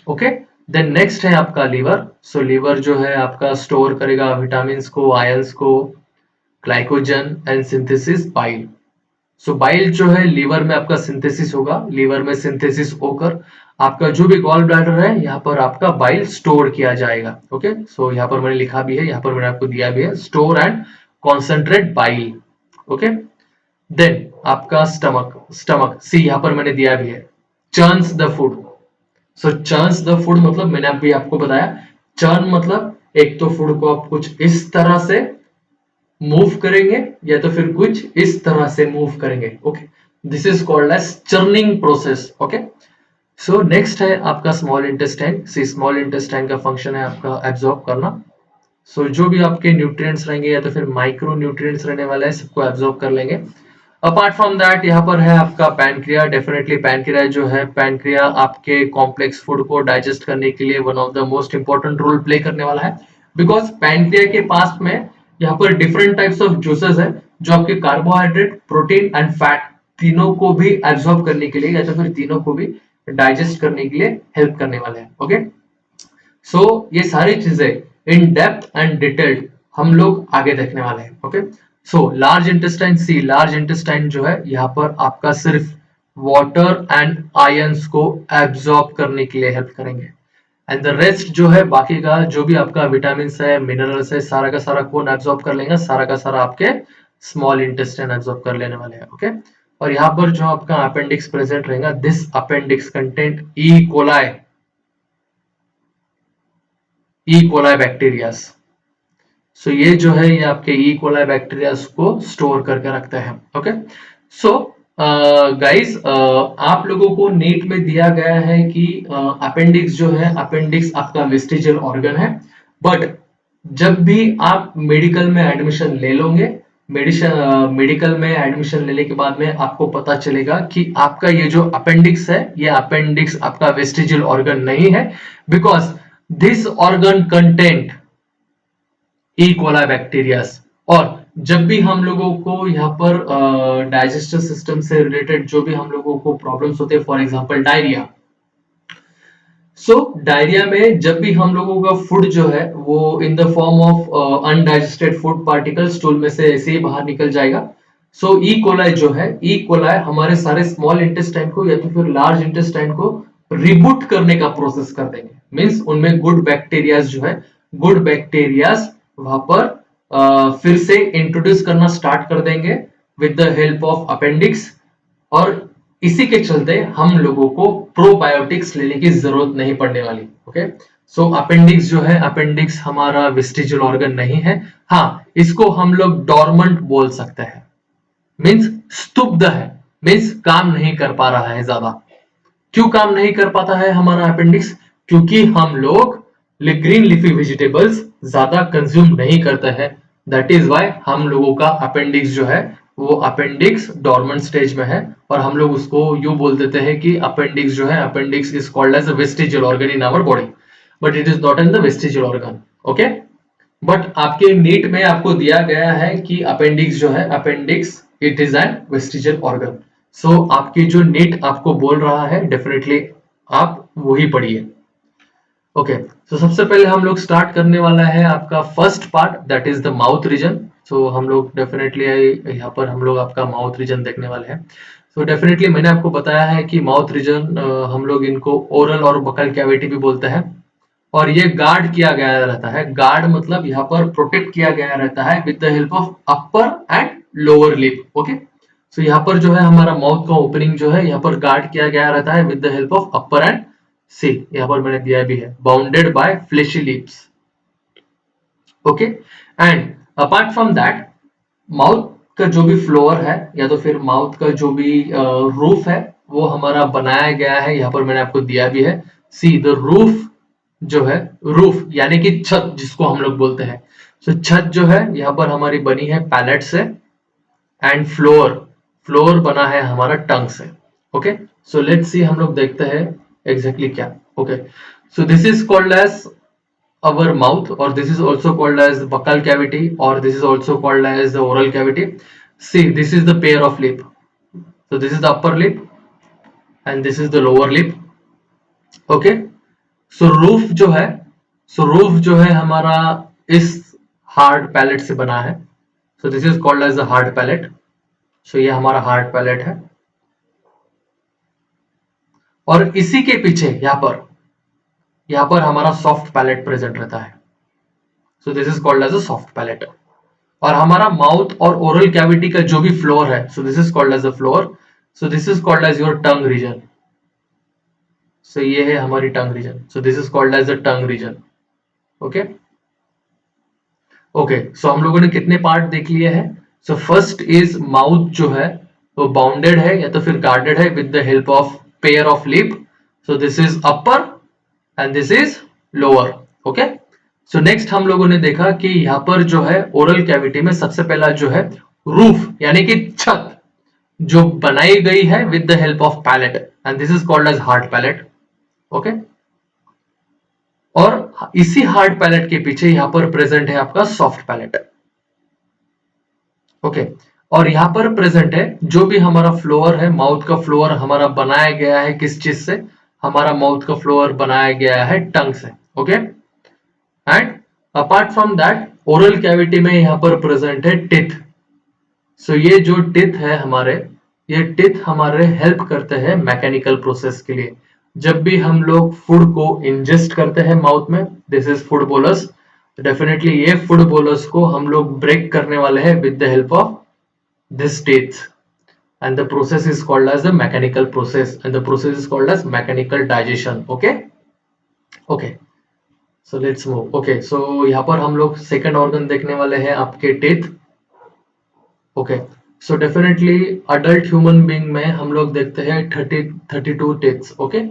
Okay, then next है आपका लीवर। सो लीवर जो है आपका स्टोर करेगा विटामिन को, आयंस को, glycogen and synthesis bile. So bile जो है लीवर में आपका सिंथेसिस होगा। लीवर में सिंथेसिस होकर आपका जो भी गॉल ब्लैडर है यहाँ पर आपका बाइल स्टोर किया जाएगा। ओके, सो यहाँ पर मैंने लिखा भी है, यहाँ पर मैंने आपको दिया भी है, store and concentrate bile. Okay, then आपका स्टमक सी यहाँ पर मैंने दिया भी है, churns the food. So churns the food मतलब मैंने अभी आपको बताया, चर्न मतलब एक तो फूड को आप कुछ इस तरह से मूव करेंगे या तो फिर कुछ इस तरह से मूव करेंगे। Okay, this is called as churning process. Okay, so next है आपका small intestine. See small intestine का फंक्शन है आपका एब्जॉर्ब करना। सो जो भी आपके न्यूट्रिएंट्स रहेंगे या तो फिर माइक्रो न्यूट्रिएंट्स रहने वाले हैं सबको एब्जॉर्ब कर लेंगे। अपार्ट फ्रॉम दैट यहाँ पर है आपका पैनक्रिया। डेफिनेटली पैनक्रिया जो है, पैनक्रिया आपके कॉम्प्लेक्स फूड को डाइजेस्ट करने के लिए one of the most important role play करने वाला है। बिकॉज पैनक्रिया के पास में यहाँ पर डिफरेंट टाइप्स ऑफ जूसेस है जो आपके कार्बोहाइड्रेट, प्रोटीन एंड फैट तीनों को भी एब्जॉर्ब करने के लिए या तो फिर तीनों को भी डाइजेस्ट करने के लिए हेल्प करने वाले हैं। ओके, सो ये सारी चीजें इन डेप्थ एंड डिटेल्ड हम लोग आगे देखने वाले हैं। ओके, सो लार्ज इंटेस्टाइन सी, लार्ज इंटेस्टाइन जो है यहाँ पर आपका सिर्फ वाटर एंड आयंस को एब्जॉर्ब करने के लिए हेल्प करेंगे एंड द रेस्ट जो है बाकी का जो भी आपका विटामिन है, मिनरल्स है, सारा का सारा कौन एब्जॉर्ब कर लेंगे? सारा का सारा आपके स्मॉल इंटेस्टाइन एब्जॉर्ब कर लेने वाले हैं। ओके, और यहाँ पर जो आपका अपेंडिक्स प्रेजेंट रहेगा, this appendix content E coli bacterias. So ये जो है ये आपके ई कोलाई बैक्टीरियास को स्टोर करके रखते हैं। ओके, सो गाइस आप लोगों को नीट में दिया गया है कि अपेंडिक्स जो है, अपेंडिक्स आपका वेस्टिजियल ऑर्गन है। बट जब भी आप मेडिकल में एडमिशन ले लोगे, मेडिकल में एडमिशन लेने के बाद में आपको पता चलेगा कि आपका ये जो अपेंडिक्स है, ये अपेंडिक्स आपका वेस्टिजियल ऑर्गन नहीं है। Because this organ content E coli bacterias. और जब भी हम लोगों को यहाँ पर डाइजेस्टिव सिस्टम से रिलेटेड जो भी हम लोगों को प्रॉब्लम्स होते हैं, for example diarrhoea. So diarrhoea में जब भी हम लोगों का फूड जो है वो in the form of undigested food particle stool में से ऐसे ही बाहर निकल जाएगा। सो ई कोलाई जो है, ई कोलाई हमारे सारे स्मॉल इंटेस्टाइन को या तो फिर लार्ज इंटेस्टाइन को रिबूट करने का प्रोसेस कर देंगे। मींस उनमें गुड बैक्टीरियाज जो है, गुड बैक्टीरियाज वहां पर फिर से इंट्रोड्यूस करना स्टार्ट कर देंगे with the help of appendix. और इसी के चलते हम लोगों को प्रोबायोटिक्स लेने की जरूरत नहीं पड़ने वाली। ओके, सो अपेंडिक्स जो है, अपेंडिक्स हमारा वेस्टिजियल ऑर्गन नहीं है। हाँ, इसको हम लोग डॉर्मेंट बोल सकते हैं, मींस स्तुब्ध है, मींस काम नहीं कर पा रहा है ज्यादा। क्यों काम नहीं कर पाता है हमारा अपेंडिक्स? क्योंकि हम लोग ग्रीन लीफी वेजिटेबल्स ज्यादा कंज्यूम नहीं करते हैं। दैट इज वाई हम लोगों का अपेंडिक्स जो है वो अपेंडिक्स डॉर्मेंट स्टेज में है और हम लोग उसको यूं बोल देते हैं कि अपेंडिक्स जो है, appendix is called as a vestigial organ in our body, but it is not in the vestigial organ. Okay, but आपके नीट में आपको दिया गया है कि अपेंडिक्स जो है, appendix it is an vestigial organ. So आपकी जो नीट आपको बोल रहा है डेफिनेटली आप वही पढ़िए। ओके, तो सबसे पहले हम लोग स्टार्ट करने वाला है आपका first part, that is the mouth region. So हम लोग डेफिनेटली यहाँ पर हम लोग आपका माउथ रीजन देखने वाले हैं। सो डेफिनेटली मैंने आपको बताया है कि माउथ रीजन हम लोग इनको ओरल और बकल कैविटी भी बोलते हैं, और ये गार्ड किया गया रहता है। गार्ड मतलब यहाँ पर प्रोटेक्ट किया गया रहता है with the help of upper and lower lip. Okay, so यहाँ पर जो है हमारा माउथ का ओपनिंग जो है यहाँ पर गार्ड किया गया रहता है with the help of upper and see, यहाँ पर मैंने दिया भी है, bounded by fleshy lips. Okay, and apart from that mouth का जो भी फ्लोर है या तो फिर माउथ का जो भी रूफ है वो हमारा बनाया गया है, यहाँ पर मैंने आपको दिया भी है। सी द रूफ जो है, रूफ यानी कि छत जिसको हम लोग बोलते हैं, सो छत जो है यहाँ पर हमारी बनी है पैलेट से, एंड फ्लोर, फ्लोर बना है हमारा टंग से। ओके, सो लेट्स सी, हम लोग देखते हैं एग्जैक्टली क्या। Okay, so this is called as our mouth, or this is also called as the buccal cavity, or this is also called as the oral cavity. See, this is the pair of lip. So this is the upper lip and this is the lower lip. Okay, so roof जो है, so roof जो है हमारा इस hard palate से बना है। So this is called as the hard palate. So ये हमारा hard palate है, और इसी के पीछे यहाँ पर हमारा सॉफ्ट पैलेट प्रेजेंट रहता है। So this is called as a soft palate. और हमारा माउथ और ओरल कैविटी का जो भी फ्लोर है, so this is called as a floor. So this is called as your tongue region. So ये है हमारी tongue region. So this is called as a tongue region. Okay okay, so हम लोगों ने कितने पार्ट देख लिए हैं? सो फर्स्ट इज माउथ जो है वो बाउंडेड है या तो फिर गार्डेड है with the help of pair of lip. So this is upper and this is lower. Okay, so next हम लोगों ने देखा कि यहाँ पर जो है ओरल कैविटी में सबसे पहला जो है रूफ यानी कि छत जो बनाई गई है with the help of palate, and this is called as hard palate. Okay, और इसी हार्ड पैलेट के पीछे यहाँ पर प्रेजेंट है आपका सॉफ्ट पैलेट। ओके, और यहाँ पर प्रेजेंट है जो भी हमारा फ्लोअर है, माउथ का फ्लोअर हमारा बनाया गया है किस चीज से? हमारा माउथ का फ्लोअर बनाया गया है टंग से। Okay, and apart from that oral cavity में यहाँ पर प्रेजेंट है टिथ। सो ये जो टिथ है हमारे, ये टिथ हमारे हेल्प करते हैं मैकेनिकल प्रोसेस के लिए। जब भी हम लोग फूड को इंजेस्ट करते हैं माउथ में, this is food bolus, definitely ये फूड बोलस को हम लोग ब्रेक करने वाले हैं with the help of this teeth, and the process is called as the mechanical process, and the process is called as mechanical digestion. Okay, so let's move. Okay, so यहाँ पर हम लोग सेकंड ऑर्गन देखने वाले हैं आपके teeth. Okay, so definitely adult human being में हम लोग देखते हैं 32 टीथ्स। ओके,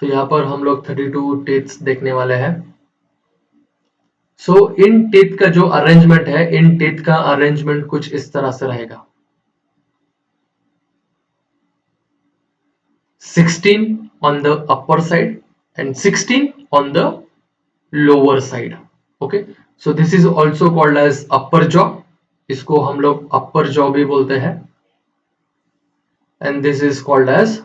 सो यहाँ पर हम लोग 32 टीथ्स देखने वाले हैं। सो इन टीथ का जो अरेंजमेंट है, इन टीथ का अरेंजमेंट कुछ इस तरह से रहेगा। 16 on the upper side and 16 on the lower side. Okay, so this is also called as upper jaw, इसको हम लोग upper jaw भी बोलते हैं, and this is called as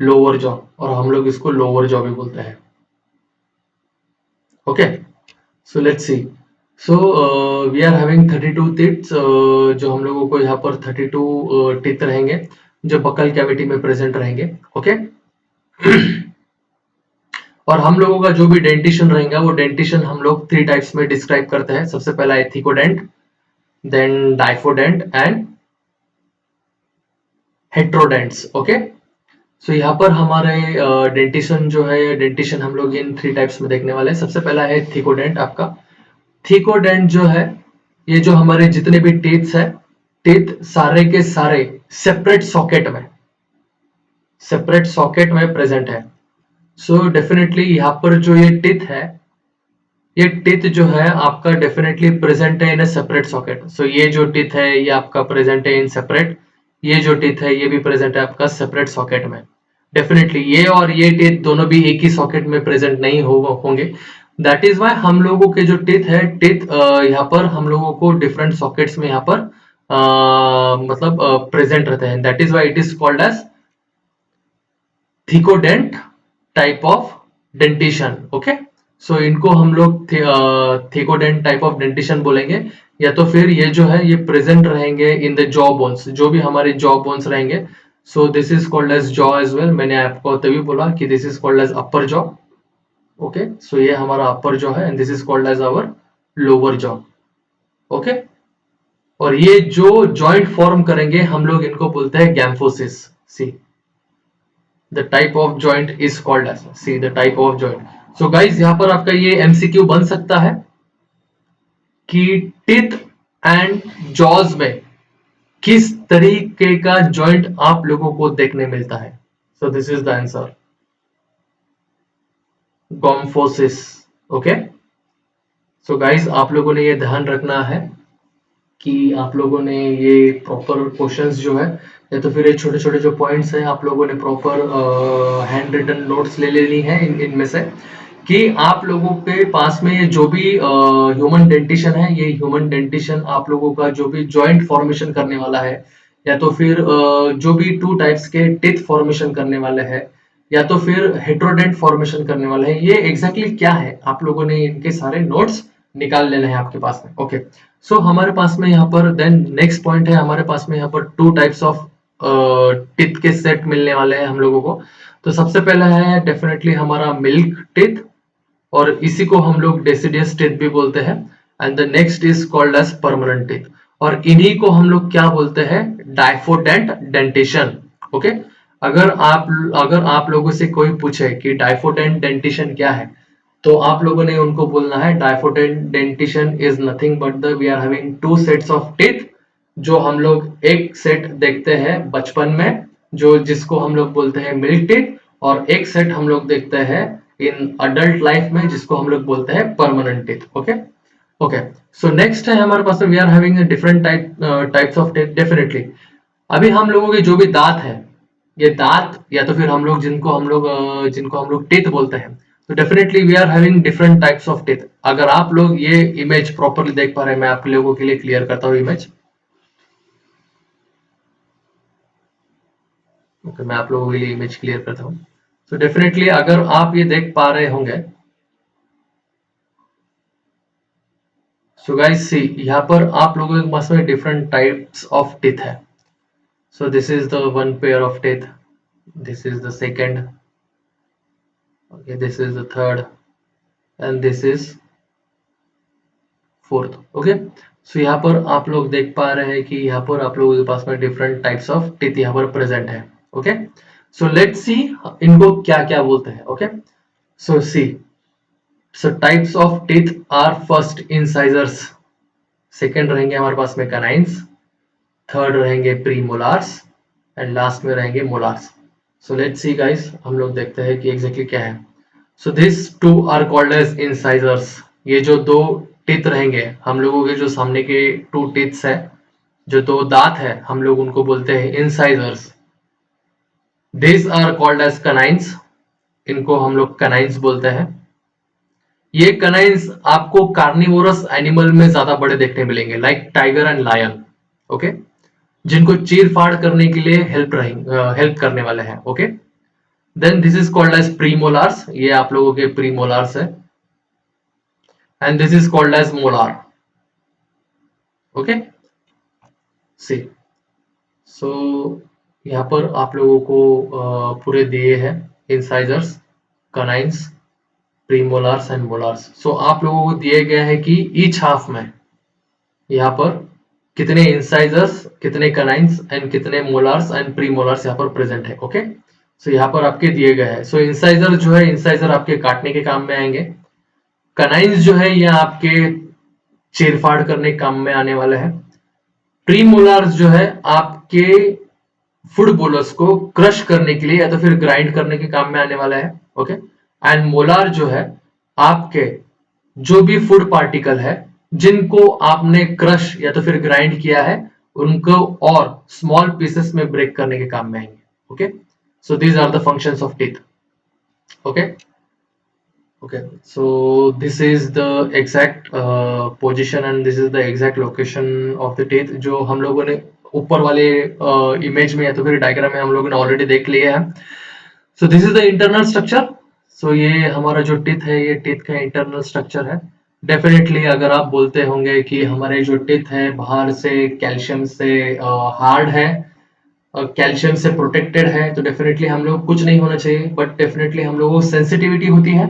lower jaw, और हम लोग इसको lower jaw भी बोलते हैं। Okay, so let's see. So we are having 32 teeth, जो हम लोगों को यहाँ पर 32 टीथ रहेंगे जो बकल कैविटी में प्रेजेंट रहेंगे। ओके, और हम लोगों का जो भी डेंटिशन रहेगा वो डेंटिशन हम लोग 3 टाइप्स में डिस्क्राइब करते हैं। सबसे पहला है थिकोडेंट, देन डाइफोडेंट एंड हेट्रोडेंट्स। ओके, सो यहाँ पर हमारे डेंटिशन जो है, डेंटिशन हम लोग इन 3 टाइप्स में देखने वाले हैं। सबसे पहला है थिकोडेंट। आपका थिकोडेंट जो है, ये जो हमारे जितने भी टीथ्स है, टीथ सारे के सारे सेपरेट सॉकेट में प्रेजेंट है। सो डेफिनेटली यहाँ पर जो ये टीथ है, ये टीथ जो है आपका डेफिनेटली प्रेजेंट है इन अ सेपरेट सॉकेट। सो ये जो टीथ है ये आपका प्रेजेंट है इन सेपरेट, ये जो टीथ है ये भी प्रेजेंट है आपका सेपरेट सॉकेट में। डेफिनेटली ये और ये टीथ दोनों भी एक ही सॉकेट में प्रेजेंट नहीं होंगे। दैट इज वाई हम लोगों के जो टीथ है, टीथ यहाँ पर हम लोगों को डिफरेंट सॉकेट्स में यहाँ पर मतलब प्रेजेंट रहते हैं। That is why it is called as thecodont type of dentition. Okay, so इनको हम लोग थेकोडेंट टाइप ऑफ डेंटिशन बोलेंगे, या तो फिर ये जो है ये प्रेजेंट रहेंगे इन द जॉ बोन्स, जो भी हमारे जॉ बोन्स रहेंगे। So this is called as jaw as well. मैंने आपको तभी बोला कि this is called as upper jaw. Okay, so ये हमारा अपर जॉ है and this is called as our lower jaw. Okay, और ये जो जॉइंट फॉर्म करेंगे हम लोग इनको बोलते हैं gomphosis. See the type of joint is called as, see the type of joint. So guys यहाँ पर आपका ये एमसीक्यू बन सकता है कि टिथ एंड जॉज में किस तरीके का जॉइंट आप लोगों को देखने मिलता है। So this is the answer, gomphosis. Okay, so guys आप लोगों ने ये ध्यान रखना है कि आप लोगों ने ये प्रॉपर क्वेश्चंस जो है, या तो फिर ये छोटे छोटे जो पॉइंट्स हैं आप लोगों ने प्रॉपर हैंड रिटन नोट्स ले लेनी है इनमें से, कि आप लोगों के पास में ये जो भी ह्यूमन डेंटिशन है, ये ह्यूमन डेंटिशन आप लोगों का जो भी जॉइंट फॉर्मेशन करने वाला है, या तो फिर जो भी टू टाइप्स के टिथ फॉर्मेशन करने वाले हैं, या तो फिर हेट्रोडेंट फॉर्मेशन करने वाले हैं, ये एग्जैक्टली क्या है आप लोगों ने इनके सारे नोट्स निकाल लेने हैं आपके पास में। ओके, सो हमारे पास में यहाँ पर देन नेक्स्ट पॉइंट है, हमारे पास में यहाँ पर टू टाइप्स ऑफ टिथ के सेट मिलने वाले हैं हम लोगों को। तो सबसे पहला है डेफिनेटली हमारा मिल्क टिथ, और इसी को हम लोग डेसिडियस टिथ भी बोलते हैं। And the next is called as permanent teeth, और इन्हीं को हम लोग क्या बोलते हैं, डाइफोडेंट डेंटिशन। ओके, अगर आप लोगों से कोई पूछे कि डाइफोडेंट डेंटिशन क्या है, तो आप लोगों ने उनको बोलना है diphyodont dentition is nothing but the we are having two sets of teeth, जो हम लोग एक सेट देखते हैं बचपन में, जो जिसको हम लोग बोलते हैं मिल्क टीथ, और एक सेट हम लोग देखते हैं इन अडल्ट लाइफ में जिसको हम लोग बोलते हैं permanent teeth. Okay, okay, so next है हमारे पास we are having different types of teeth definitely. अभी हम लोगों के जो भी दांत है, ये दांत या तो फिर हम लोग जिनको हम लोग टीथ बोलते हैं, तो definitely we are having different types of teeth. अगर आप लोग ये इमेज प्रॉपरली देख पा रहे हैं, मैं आप लोगों के लिए क्लियर करता हूँ इमेज। ओके, मैं आप लोगों के लिए इमेज क्लियर करता हूँ। तो डेफिनेटली अगर आप ये देख पा रहे होंगे, सो गाइस सी यहाँ पर आप लोगों के पास में डिफरेंट टाइप्स ऑफ टीथ है। So this is the one pair of teeth, this is the second, okay, this is the third, and this is fourth. Okay, so यहाँ पर आप लोग देख पा रहे हैं कि यहाँ पर आप लोगों के पास में डिफरेंट टाइप्स ऑफ टीथ यहाँ पर प्रेजेंट है। ओके, सो लेट्स सी इनको क्या क्या बोलते हैं। Okay, so see, so types of teeth are first incisors, second रहेंगे हमारे पास में कैनाइन्स, थर्ड रहेंगे प्रीमोलार्स, एंड लास्ट में रहेंगे molars. So let's see guys, हम लोग देखते हैं कि एग्जैक्टली क्या है। So this two are called as incisors. ये जो दो टीथ रहेंगे हम लोगों के, जो सामने के टू टीथ्स है, जो दो दांत है, हम लोग उनको बोलते हैं incisors. This are called as canines, इनको हम लोग कनाइन्स बोलते हैं। ये कनाइन्स आपको कार्निवोरस एनिमल में ज्यादा बड़े देखने मिलेंगे, like tiger and lion. Okay, जिनको चीर फाड़ करने के लिए हेल्प करने वाले हैं। Okay, then this is called as premolars, ये आप लोगों के प्रीमोलार्स है, and this is called as molar. Okay, see, so यहाँ पर आप लोगों को पूरे दिए हैं इंसाइजर्स, कनाइन्स, प्रीमोलार्स एंड मोलार्स। सो आप लोगों को दिए गए हैं कि ईच हाफ में यहाँ पर कितने इंसाइजर्स, कितने कनाइन्स एंड कितने मोलार्स एंड प्रीमोलार्स यहाँ पर प्रेजेंट है। ओके, सो यहाँ पर आपके दिए गए हैं। सो इंसाइजर जो है, इंसाइजर आपके काटने के काम में आएंगे, कनाइन्स जो है ये आपके चीरफाड़ करने काम में आने वाले हैं, प्रीमोलार्स जो है आपके फूड बोलर्स को क्रश करने के लिए या तो फिर ग्राइंड करने के काम में आने वाला है। ओके, एंड मोलार जो है आपके जो भी फूड पार्टिकल है जिनको आपने क्रश या तो फिर ग्राइंड किया है, उनको और स्मॉल पीसेस में ब्रेक करने के काम में आएंगे। Okay, so these are the functions of teeth. Okay, okay, so this is the exact position and this is the exact location of the teeth, जो हम लोगों ने ऊपर वाले इमेज में या तो फिर डायग्राम में हम लोगों ने ऑलरेडी देख लिया है। So this is the internal structure. So ये हमारा जो टीथ है, ये टीथ का इंटरनल स्ट्रक्चर है। डेफिनेटली अगर आप बोलते होंगे कि हमारे जो टीथ है बाहर से कैल्शियम से हार्ड है, कैल्शियम से प्रोटेक्टेड है, तो डेफिनेटली हम लोग कुछ नहीं होना चाहिए, बट डेफिनेटली हम लोगों को सेंसिटिविटी होती है।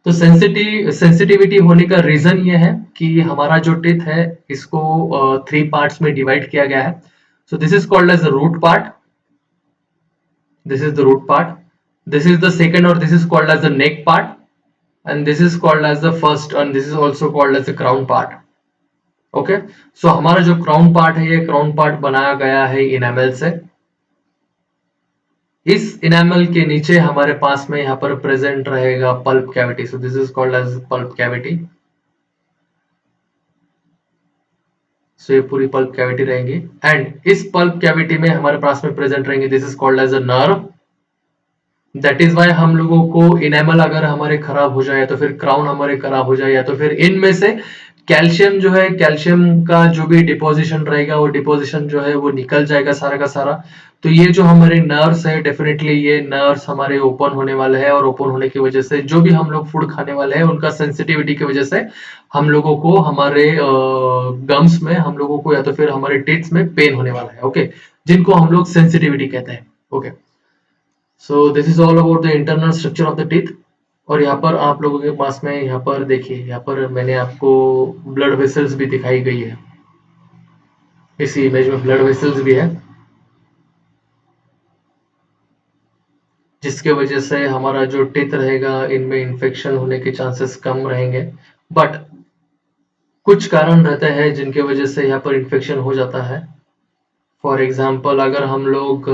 तो सेंसिटिविटी होने का रीजन ये है कि हमारा जो टीथ है इसको 3 पार्ट्स में डिवाइड किया गया है। So this is called as the root part, this is the root part, this is the second, or this is called as the neck part, and this is called as the first, and this is also called as the crown part. Okay, so हमारा जो crown part है, ये crown part बनाया गया है enamel से। इस enamel के नीचे हमारे पास में यहाँ पर प्रेजेंट रहेगा pulp cavity, so this is called as pulp cavity. So ये पूरी पल्प कैविटी रहेंगी, एंड इस पल्प कैविटी में हमारे पास में प्रेजेंट रहेंगे, this is called as a nerve. That is why हम लोगों को इनेमल अगर हमारे खराब हो जाए, या तो फिर क्राउन हमारे खराब हो जाए, या तो फिर इनमें से कैल्शियम जो है, कैल्शियम का जो भी डिपोजिशन रहेगा, वो डिपोजिशन जो है वो निकल जाएगा सारा का सारा। तो ये जो हमारे नर्व्स है, डेफिनेटली ये नर्व्स हमारे ओपन होने वाले हैं, और ओपन होने की वजह से जो भी हम लोग फूड खाने वाले हैं, उनका सेंसिटिविटी की वजह से हम लोगों को हमारे गम्स में, हम लोगों को या तो फिर हमारे टीथ्स में पेन होने वाला है। ओके, जिनको हम लोग सेंसिटिविटी कहते हैं। Okay, so this is all about the internal structure of the teeth. और यहाँ पर आप लोगों के पास में, यहाँ पर देखिए, यहाँ पर मैंने आपको ब्लड वेसल्स भी दिखाई गई है, इसी इमेज में ब्लड वेसल्स भी है, जिसके वजह से हमारा जो टीथ रहेगा, इनमें इन्फेक्शन होने के चांसेस कम रहेंगे। बट कुछ कारण रहते हैं जिनके वजह से यहाँ पर इन्फेक्शन हो जाता है। फॉर एग्जाम्पल, अगर हम लोग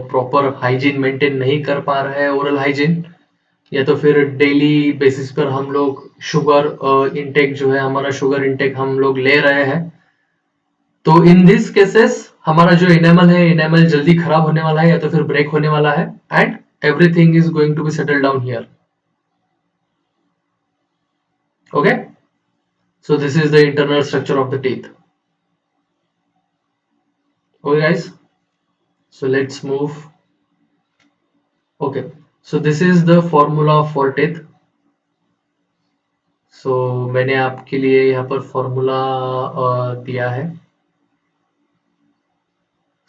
प्रॉपर हाइजीन मेंटेन नहीं कर पा रहे हैं, ओरल हाइजीन, या तो फिर डेली बेसिस पर हम लोग शुगर इनटेक जो है, हमारा शुगर इनटेक हम लोग ले रहे हैं, तो इन दिस केसेस हमारा जो इनेमल है, इनेमल जल्दी खराब होने वाला है, या तो फिर ब्रेक होने वाला है, and everything is going to be settle down here. Okay, so this is the internal structure of the teeth. Okay guys, so let's move. Okay, so this is the formula for teeth. So मैंने आपके लिए यहाँ पर formula दिया है।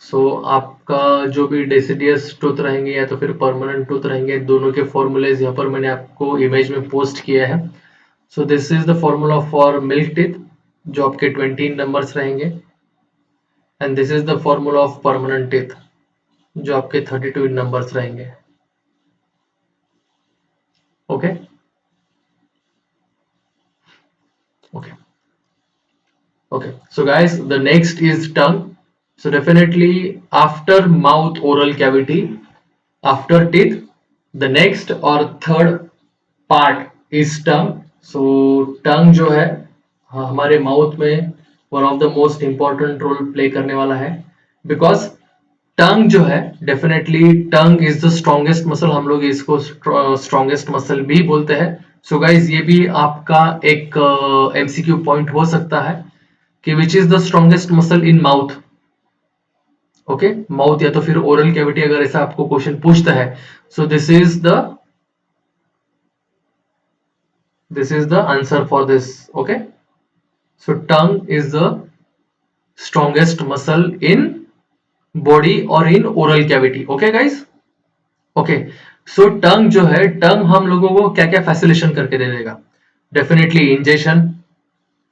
सो आपका जो भी डेसिडियस टूथ रहेंगे, या तो फिर परमानेंट टूथ रहेंगे, दोनों के फॉर्मूलेज यहाँ पर मैंने आपको इमेज में पोस्ट किया है। So this is the formula for milk teeth, जो आपके 20 नंबर्स रहेंगे, and this is the formula of permanent teeth, जो आपके 32 नंबर्स रहेंगे। Okay, okay, okay, so guys, the next is tongue. So definitely after mouth, oral cavity, after teeth, the next or third part is tongue. So tongue जो है, हमारे mouth में one of the most important role play करने वाला है, because टंग जो है, definitely tongue is the strongest muscle, हम लोग इसको स्ट्रॉन्गेस्ट मसल भी बोलते हैं। सो गाइज, ये भी आपका एक एमसीक्यू पॉइंट हो सकता है कि विच is the strongest muscle in mouth. Okay, mouth या तो फिर ओरल कैविटी, अगर ऐसा आपको क्वेश्चन पूछता है, so this is the answer for this. Okay, so tongue is the strongest muscle in body और in oral cavity. Okay guys, okay, so tongue जो है, टंग हम लोगों को क्या क्या फैसिलिटेशन करके दे देगा? डेफिनेटली इंजेशन,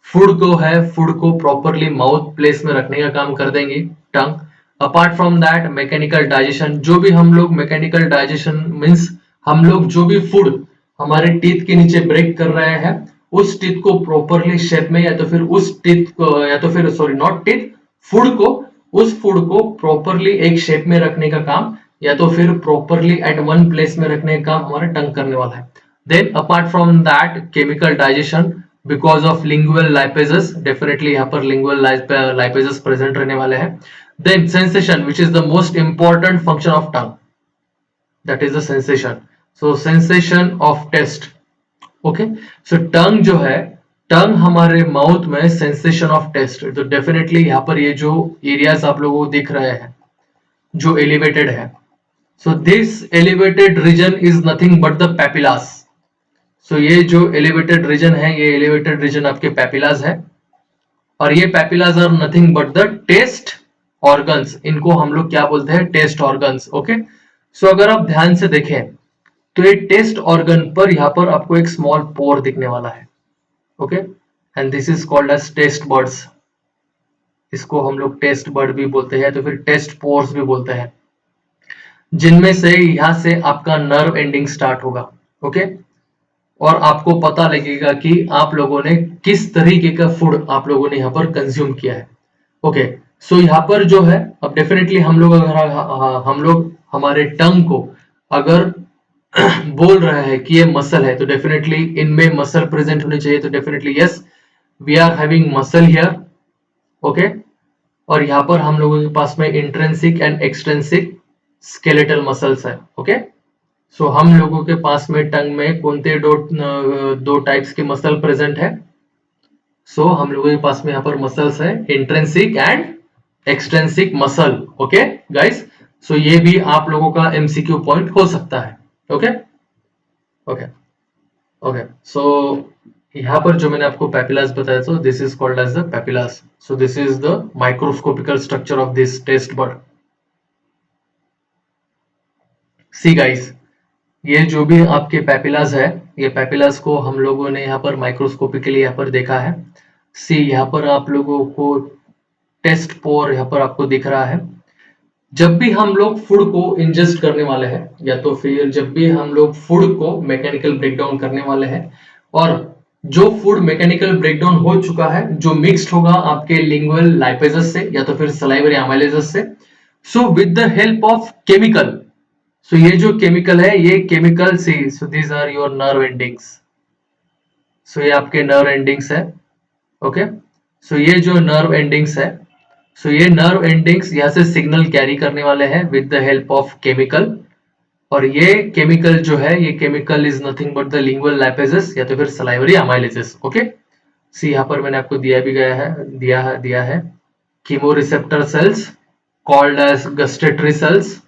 फूड को है, फूड को प्रॉपरली माउथ प्लेस में रखने का काम कर देंगी tongue. Apart from that, mechanical digestion, जो भी हम लोग मैकेनिकल डाइजेशन मीन्स हम लोग जो भी फूड हमारे टीथ के नीचे ब्रेक कर रहे हैं, उस टीथ को प्रॉपरली शेप में, या तो फिर उस टीथ को, या तो फिर सॉरी नॉट टीथ, फूड को, उस फूड को प्रॉपरली एक शेप में रखने का काम, या तो फिर प्रॉपरली एट वन प्लेस में रखने का काम हमारा टंग करने वाला है। Then apart from that, chemical digestion because of lingual lipases, definitely यहाँ पर लिंगुअल लाइपेजेस प्रेजेंट रहने वाले हैं। Then sensation, which is the most important function of tongue, that is the sensation. So sensation of taste. Okay, so tongue जो है, tongue हमारे mouth में sensation of taste, तो डेफिनेटली यहाँ पर ये जो एरियाज आप लोगों को दिख रहे हैं जो एलिवेटेड है, so this elevated region is nothing but the papillas. So ये जो एलिवेटेड रीजन है, ये एलिवेटेड रीजन आपके पेपिलास है, और ये papillas are nothing but the taste organs. इनको हम लोग क्या बोलते हैं? Test organs. ओके, सो अगर आप ध्यान से देखें तो ये टेस्ट ऑर्गन पर यहाँ पर आपको एक स्मॉल पोर दिखने वाला है। Okay, and this is called as taste buds. इसको हम लोग टेस्ट बर्ड भी बोलते हैं, तो फिर टेस्ट पोर्स भी बोलते हैं, जिनमें से यहाँ से आपका नर्व एंडिंग स्टार्ट होगा। ओके, और आपको पता लगेगा कि आप लोगों ने किस तरीके का फूड आप लोगों ने यहाँ पर कंज्यूम किया है। ओके, सो यहाँ पर जो है, अब डेफिनेटली हम लोग अगर हम लोग हमारे टंग को अगर बोल रहा है कि ये मसल है, तो डेफिनेटली इनमें मसल प्रेजेंट होनी चाहिए। तो definitely yes, we are having muscle here. Okay, और यहाँ पर हम लोगों के पास में intrinsic and extrinsic skeletal muscles है। ओके, सो हम लोगों के पास में टंग में कौन से दो टाइप्स के मसल प्रेजेंट है? सो हम लोगों के पास में यहाँ पर मसल्स है, intrinsic and extrinsic muscle. Okay guys, so ये भी आप लोगों का एमसीक्यू पॉइंट हो सकता है। ओके ओके ओके, सो यहाँ पर जो मैंने आपको पेपिलास बताया, तो this is called as the papillas. So this is the microscopical structure of this taste bird. See guys, ये जो भी आपके पेपिलास है, ये पेपिलास को हम लोगों ने यहाँ पर माइक्रोस्कोपिकली यहाँ पर देखा है। सी यहाँ पर आप लोगों को टेस्ट पोर यहाँ पर आपको दिख रहा है। जब भी हम लोग फूड को इंजेस्ट करने वाले हैं, या तो फिर जब भी हम लोग फूड को मैकेनिकल ब्रेकडाउन करने वाले हैं, और जो फूड मैकेनिकल ब्रेकडाउन हो चुका है, जो मिक्स्ड होगा आपके लिंगुअल लाइपेजेस से या तो फिर सलाइवरी एमाइलेजेस से, so with the help of chemical, so ये जो केमिकल है, ये chemical see, so these are your nerve endings. So ये आपके नर्व एंडिंग्स है। ओके, सो ये जो नर्व एंडिंग्स है, सो ये नर्व एंडिंग्स यहाँ से सिग्नल कैरी करने वाले हैं with the help of chemical, और ये केमिकल जो है, ये chemical is nothing but the lingual lipases या तो फिर सलाइवरी एमाइलेजेस। ओके, सी यहाँ पर मैंने आपको दिया भी गया है, दिया है chemoreceptor cells called as gustatory cells,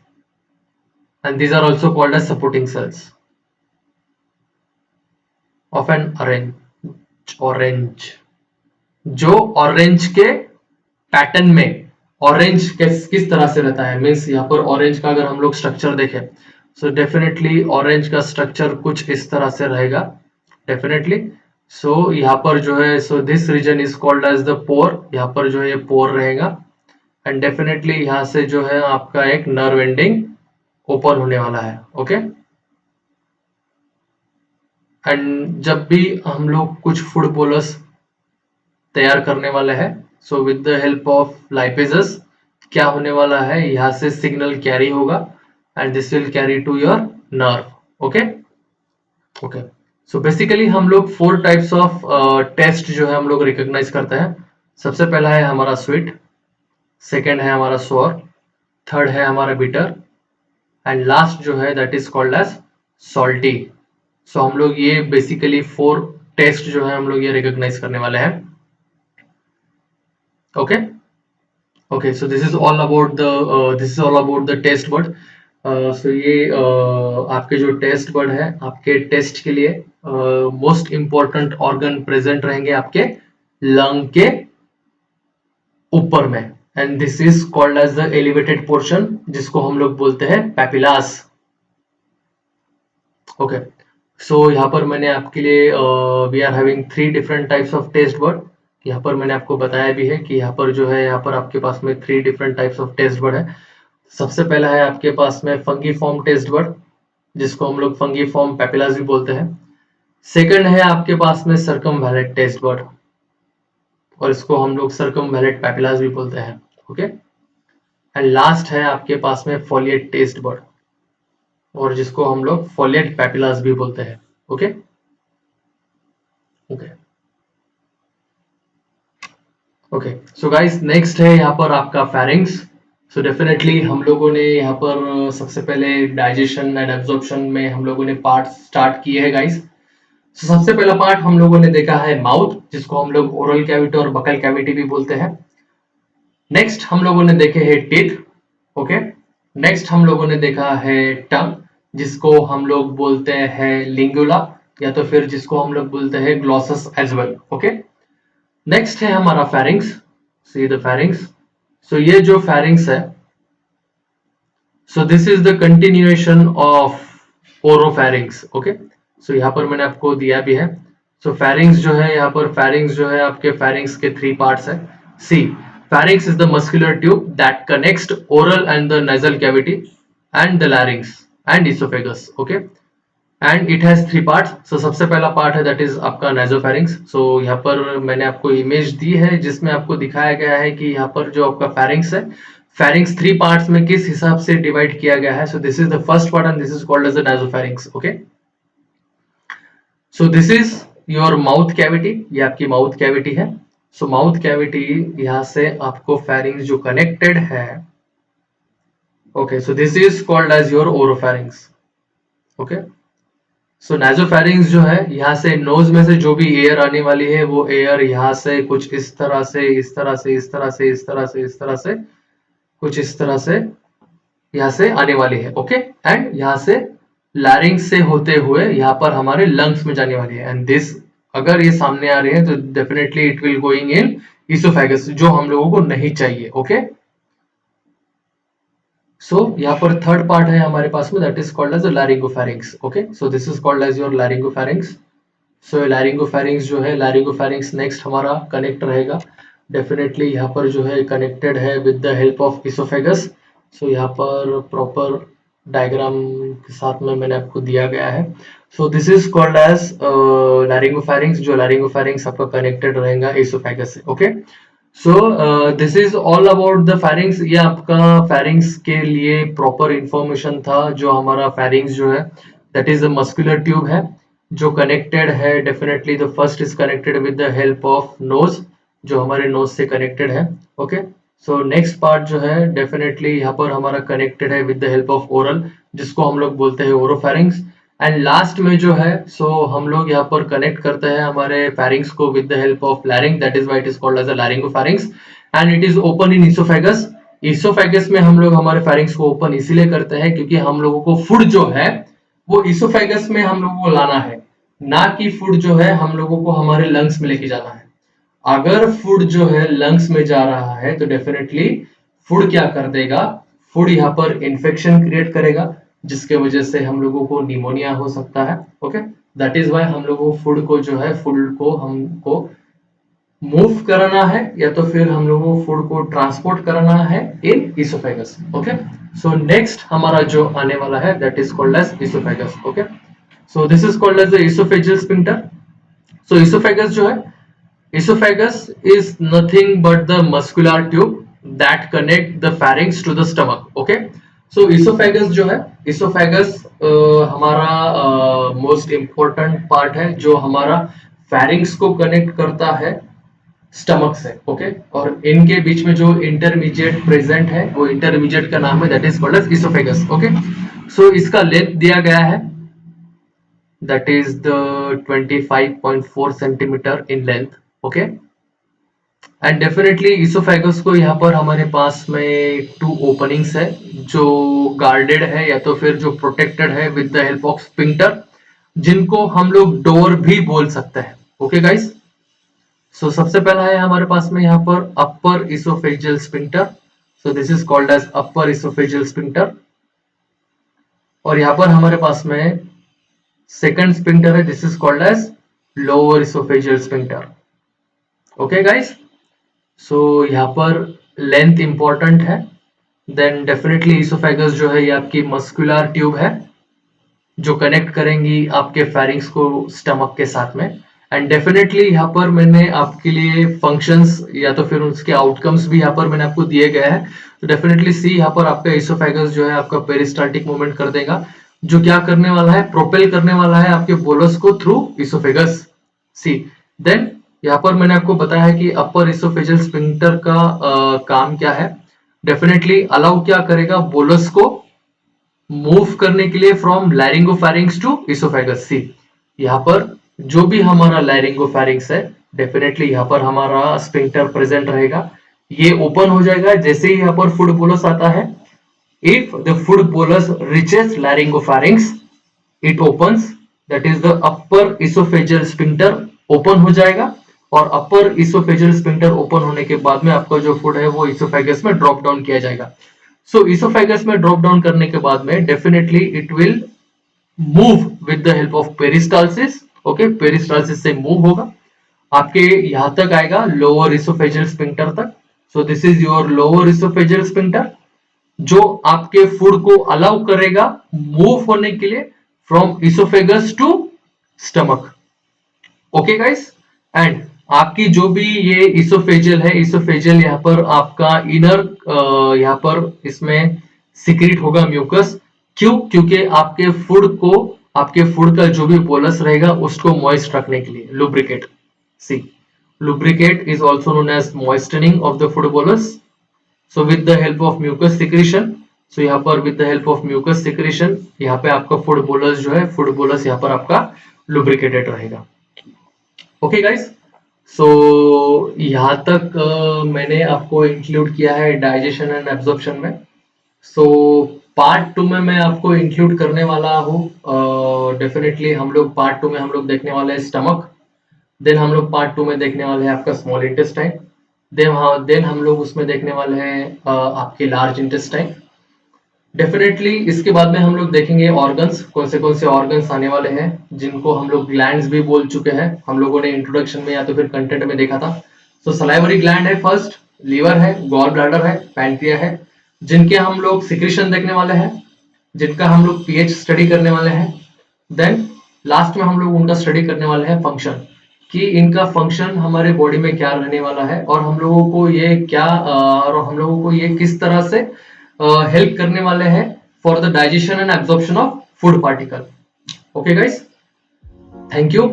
and these are also called as supporting cells of an orange। जो ऑरेंज के पैटर्न में, ऑरेंज किस तरह से रहता है, मीन्स यहाँ पर ऑरेंज का अगर हम लोग स्ट्रक्चर देखें, सो डेफिनेटली ऑरेंज का स्ट्रक्चर कुछ इस तरह से रहेगा डेफिनेटली। सो यहाँ पर जो है, so this region is called as the pore. यहाँ पर जो है ये पोर रहेगा, एंड डेफिनेटली यहाँ से जो है आपका एक नर्व एंडिंग ओपन होने वाला है। ओके, एंड जब भी हम लोग कुछ फूड बोलस तैयार करने वाले हैं, so with the help of lipases क्या होने वाला है, यहाँ से सिग्नल कैरी होगा and this will carry to your nerve. Okay okay, so basically हम लोग 4 टाइप्स ऑफ टेस्ट जो है हम लोग रिकॉग्नाइज करते हैं। सबसे पहला है हमारा स्वीट, सेकेंड है हमारा सोर, थर्ड है हमारा बिटर, एंड लास्ट जो है that is called as salty. So हम लोग ये बेसिकली 4 टेस्ट जो है हम लोग ये रिकॉग्नाइज करने वाले हैं। Okay okay, so this is all about the taste bird. So ये आपके जो टेस्ट बर्ड है, आपके टेस्ट के लिए मोस्ट इंपॉर्टेंट ऑर्गन प्रेजेंट रहेंगे आपके लंग के ऊपर में, and this is called as the elevated portion, जिसको हम लोग बोलते हैं पेपिलास। ओके, सो यहाँ पर मैंने आपके लिए we are having 3 different types of taste bud. यहाँ पर मैंने आपको बताया भी है कि यहाँ पर जो है, यहाँ पर आपके पास में 3 different types of taste bird है। सबसे पहला है आपके पास में फंगीफॉर्म टेस्ट बर्ड, जिसको हम लोग फंगीफॉर्म पेपिलास भी बोलते हैं। सेकंड है आपके पास में सर्कमवैलेंट टेस्ट बर्ड, और इसको हम लोग सर्कमवैलेंट पेपिलास भी बोलते हैं। ओके, एंड लास्ट है आपके पास में फोलिएट टेस्ट बर्ड, और जिसको हम लोग फोलिएट पेपिलास भी बोलते हैं। Okay okay okay, so guys next है यहाँ पर आपका फेरिंग्स। सो डेफिनेटली हम लोगों ने यहाँ पर सबसे पहले डाइजेशन एंड एब्जॉर्प्शन में हम लोगों ने पार्ट स्टार्ट किए हैं गाइस। सो सबसे पहला पार्ट हम लोगों ने देखा है माउथ, जिसको हम लोग ओरल कैविटी और बकल कैविटी भी बोलते हैं। नेक्स्ट हम लोगों ने देखे हैं टीथ। ओके, नेक्स्ट हम लोगों ने देखा है टंग, जिसको हम लोग बोलते हैं लिंगुला, या तो फिर जिसको हम लोग बोलते हैं glossus as well. Okay, next है हमारा pharynx. See the pharynx. So ये जो फेरिंग्स है, so this is the continuation of oropharynx. Okay, so यहाँ पर मैंने आपको दिया भी है। सो फेरिंग्स जो है, यहाँ पर फेरिंग्स जो है आपके फेरिंग्स के 3 पार्ट्स है। सी, pharynx is the muscular tube that connects oral and the nasal cavity and the larynx and esophagus. Okay, and it has 3 parts. So सबसे पहला पार्ट है that is आपका nasopharynx. So यहाँ पर मैंने आपको इमेज दी है जिसमें आपको दिखाया गया है कि यहाँ पर जो आपका pharynx है, pharynx 3 पार्ट्स में किस हिसाब से डिवाइड किया गया है. So this is the first part and this is called as the nasopharynx. Okay, so this is your mouth cavity. ये आपकी माउथ कैविटी है. सो माउथ कैविटी यहां से आपको फेरिंग्स जो कनेक्टेड है. Okay, so this is called as your oropharynx. Okay, so nasopharynx जो है, यहां से नोज में से जो भी एयर आने वाली है वो एयर यहां से कुछ इस तरह से, इस तरह से, इस तरह से, इस तरह से, इस तरह से, कुछ इस तरह से यहां से आने वाली है. ओके, एंड यहां से लैरिंग्स से होते हुए यहां पर हमारे लंग्स में जाने वाली है. एंड दिस, अगर ये सामने आ रही है तो definitely it will going in oesophagus, जो हम लोगों को नहीं चाहिए. ओके, सो यहाँ पर थर्ड पार्ट है हमारे पास में, that is called as laryngopharynx. Okay, so this is called as your laryngopharynx. So laryngopharynx जो है, लैरिंगोफेरिंग्स नेक्स्ट हमारा कनेक्ट रहेगा. डेफिनेटली यहाँ पर जो है कनेक्टेड है with the help of esophagus. So यहाँ पर प्रॉपर डायग्राम के साथ में मैंने आपको दिया गया है. So this is called as laryngopharynx, जो लैरिंगोफेरिंग्स आपका कनेक्टेड रहेगा इसोफेगस से. Okay, so this is all about the pharynx. ये आपका फेरिंग्स के लिए प्रॉपर इंफॉर्मेशन था. जो हमारा फेरिंग्स जो है that is the muscular tube है जो कनेक्टेड है. Definitely the first is connected with the help of nose, जो हमारे नोज से कनेक्टेड है. ओके, सो नेक्स्ट पार्ट जो है डेफिनेटली यहाँ पर हमारा कनेक्टेड है with the help of oral, जिसको हम लोग बोलते हैं ओरोफेरिंग्स. एंड लास्ट में जो है, सो हम लोग यहाँ पर कनेक्ट करते हैं हमारे फेरिंग्स को with the help of larynx, that is why it is called as a laryngopharynx. And it is open in esophagus. Esophagus में हम लोग हमारे फेरिंग्स को ओपन इसीलिए करते हैं क्योंकि हम लोगों को फूड जो है वो इसोफेगस में हम लोगों को लाना है, ना कि फूड जो है हम लोगों को हमारे लंग्स में लेके जाना है. अगर फूड जो है लंग्स में जा रहा है तो डेफिनेटली फूड क्या कर देगा, फूड यहाँ पर इन्फेक्शन क्रिएट करेगा, जिसके वजह से हम लोगों को निमोनिया हो सकता है. ओके, दैट इज व्हाई हम लोगों को फूड को जो है, फूड को हमको मूव कराना है या तो फिर हम लोगों को फूड को ट्रांसपोर्ट कराना है in esophagus. Okay, so next हमारा जो आने वाला है that is called as esophagus. Okay, so this is called as the esophageal sphincter. So esophagus जो है, esophagus is nothing but the muscular tube that connect the pharynx to the stomach. Okay, so esophagus जो है, esophagus हमारा most important part है जो हमारा pharynx को connect करता है स्टमक से. ओके, और इनके बीच में जो इंटरमीडिएट प्रेजेंट है वो इंटरमीडिएट का नाम है that is called as esophagus. Okay, so इसका लेंथ दिया गया है that is the 25.4 centimeter in length. Okay, and definitely oesophagus को यहाँ पर हमारे पास में 2 ओपनिंग्स है जो गार्डेड है या तो फिर जो प्रोटेक्टेड है with the help of sphincter, जिनको हम लोग डोर भी बोल सकते हैं. ओके गाइस, सो सबसे पहला है हमारे पास में यहाँ पर upper esophageal sphincter. So this is called as upper esophageal sphincter. और यहाँ पर हमारे पास में सेकंड स्फिंक्टर है, this is called as lower esophageal sphincter. Okay guys, so यहाँ पर लेंथ इंपॉर्टेंट है. देन डेफिनेटली इसोफेगस जो है ये आपकी मस्कुलर ट्यूब है जो कनेक्ट करेंगी आपके फेरिंग्स को स्टमक के साथ में. एंड डेफिनेटली यहाँ पर मैंने आपके लिए फंक्शंस या तो फिर उसके आउटकम्स भी यहाँ पर मैंने आपको दिए गए हैं. तो डेफिनेटली सी, यहाँ पर आपका इसोफेगस जो है आपका पेरिस्टाल्टिक मूवमेंट कर देगा, जो क्या करने वाला है, प्रोपेल करने वाला है आपके बोलस को थ्रू इसोफेगस. सी, देन यहाँ पर मैंने आपको बताया है कि अपर इसोफेजियल स्फिंक्टर का काम क्या है. डेफिनेटली अलाउ क्या करेगा, बोलस को मूव करने के लिए फ्रॉम लैरिंगोफेरिंग्स टू इसोफेगस. सी, यहाँ पर जो भी हमारा लैरिंगोफेरिंग्स है डेफिनेटली यहाँ पर हमारा स्फिंक्टर प्रेजेंट रहेगा. ये ओपन हो जाएगा जैसे ही यहाँ पर फूड बोलस आता है. If the food bolus reaches laryngopharynx, it opens that is the upper esophageal sphincter open हो जाएगा, और अपर इसोफेजियल स्फिंक्टर ओपन होने के बाद में आपका जो फूड है वो इसोफेगस में ड्रॉप डाउन किया जाएगा। सो इसोफेगस में ड्रॉप डाउन करने के बाद में definitely it will move with the help of peristalsis. Okay, peristalsis से मूव होगा, आपके यहां तक आएगा लोअर इसोफेजियल स्फिंक्टर तक। सो this is your lower esophageal sphincter, जो आपके फूड को अलाउ करेगा मूव होने के लिए from esophagus to stomach. Okay guys, and आपकी जो भी ये इसोफेजियल है, इसोफेजियल यहाँ पर आपका इनर यहाँ पर इसमें सिक्रीट होगा म्यूकस। क्यों? क्योंकि आपके फूड का जो भी बोलस रहेगा उसको मॉइस्ट रखने के लिए, lubricate. See, lubricate is also known as moistening of the food bolus. So with the help of mucus secretion, so यहाँ पर with the help of mucus secretion यहाँ पे आपका फूड बोलस जो है, फूड बोलस यहाँ पर आपका lubricated रहेगा। ओके गाइस, सो यहाँ तक मैंने आपको इंक्लूड किया है डाइजेशन एंड एब्जॉर्प्शन में। सो पार्ट 2 में मैं आपको इंक्लूड करने वाला हूँ, डेफिनेटली हम लोग पार्ट 2 में हम लोग देखने वाले हैं स्टमक, देन हम लोग पार्ट 2 में देखने वाले हैं आपका स्मॉल इंटेस्टाइन, देन हम लोग उसमें देखने वाले हैं आपके लार्ज इंटेस्टाइन। डेफिनेटली इसके बाद में हम लोग देखेंगे ऑर्गन्स, कौन से ऑर्गन्स आने वाले हैं, जिनको हम लोग ग्लैंड्स भी बोल चुके हैं, हम लोगों ने इंट्रोडक्शन में या तो फिर कंटेंट में देखा था। सो सलाइवरी ग्लैंड है फर्स्ट, लीवर है, गॉल ब्लैडर है, पैंक्रिया है, जिनके हम लोग सिक्रीशन देखने वाले हैं, जिनका हम लोग पीएच स्टडी करने वाले हैं। देन लास्ट में हम लोग उनका स्टडी करने वाले हैं फंक्शन, कि इनका फंक्शन हमारे बॉडी में क्या रहने वाला है, और हम लोगों को ये किस तरह से हेल्प करने वाले हैं for the digestion and absorption of food particle. Okay guys, thank you.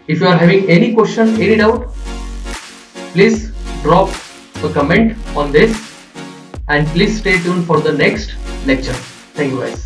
If you are having any question, any doubt, please drop a comment on this and please stay tuned for the next lecture. Thank you guys.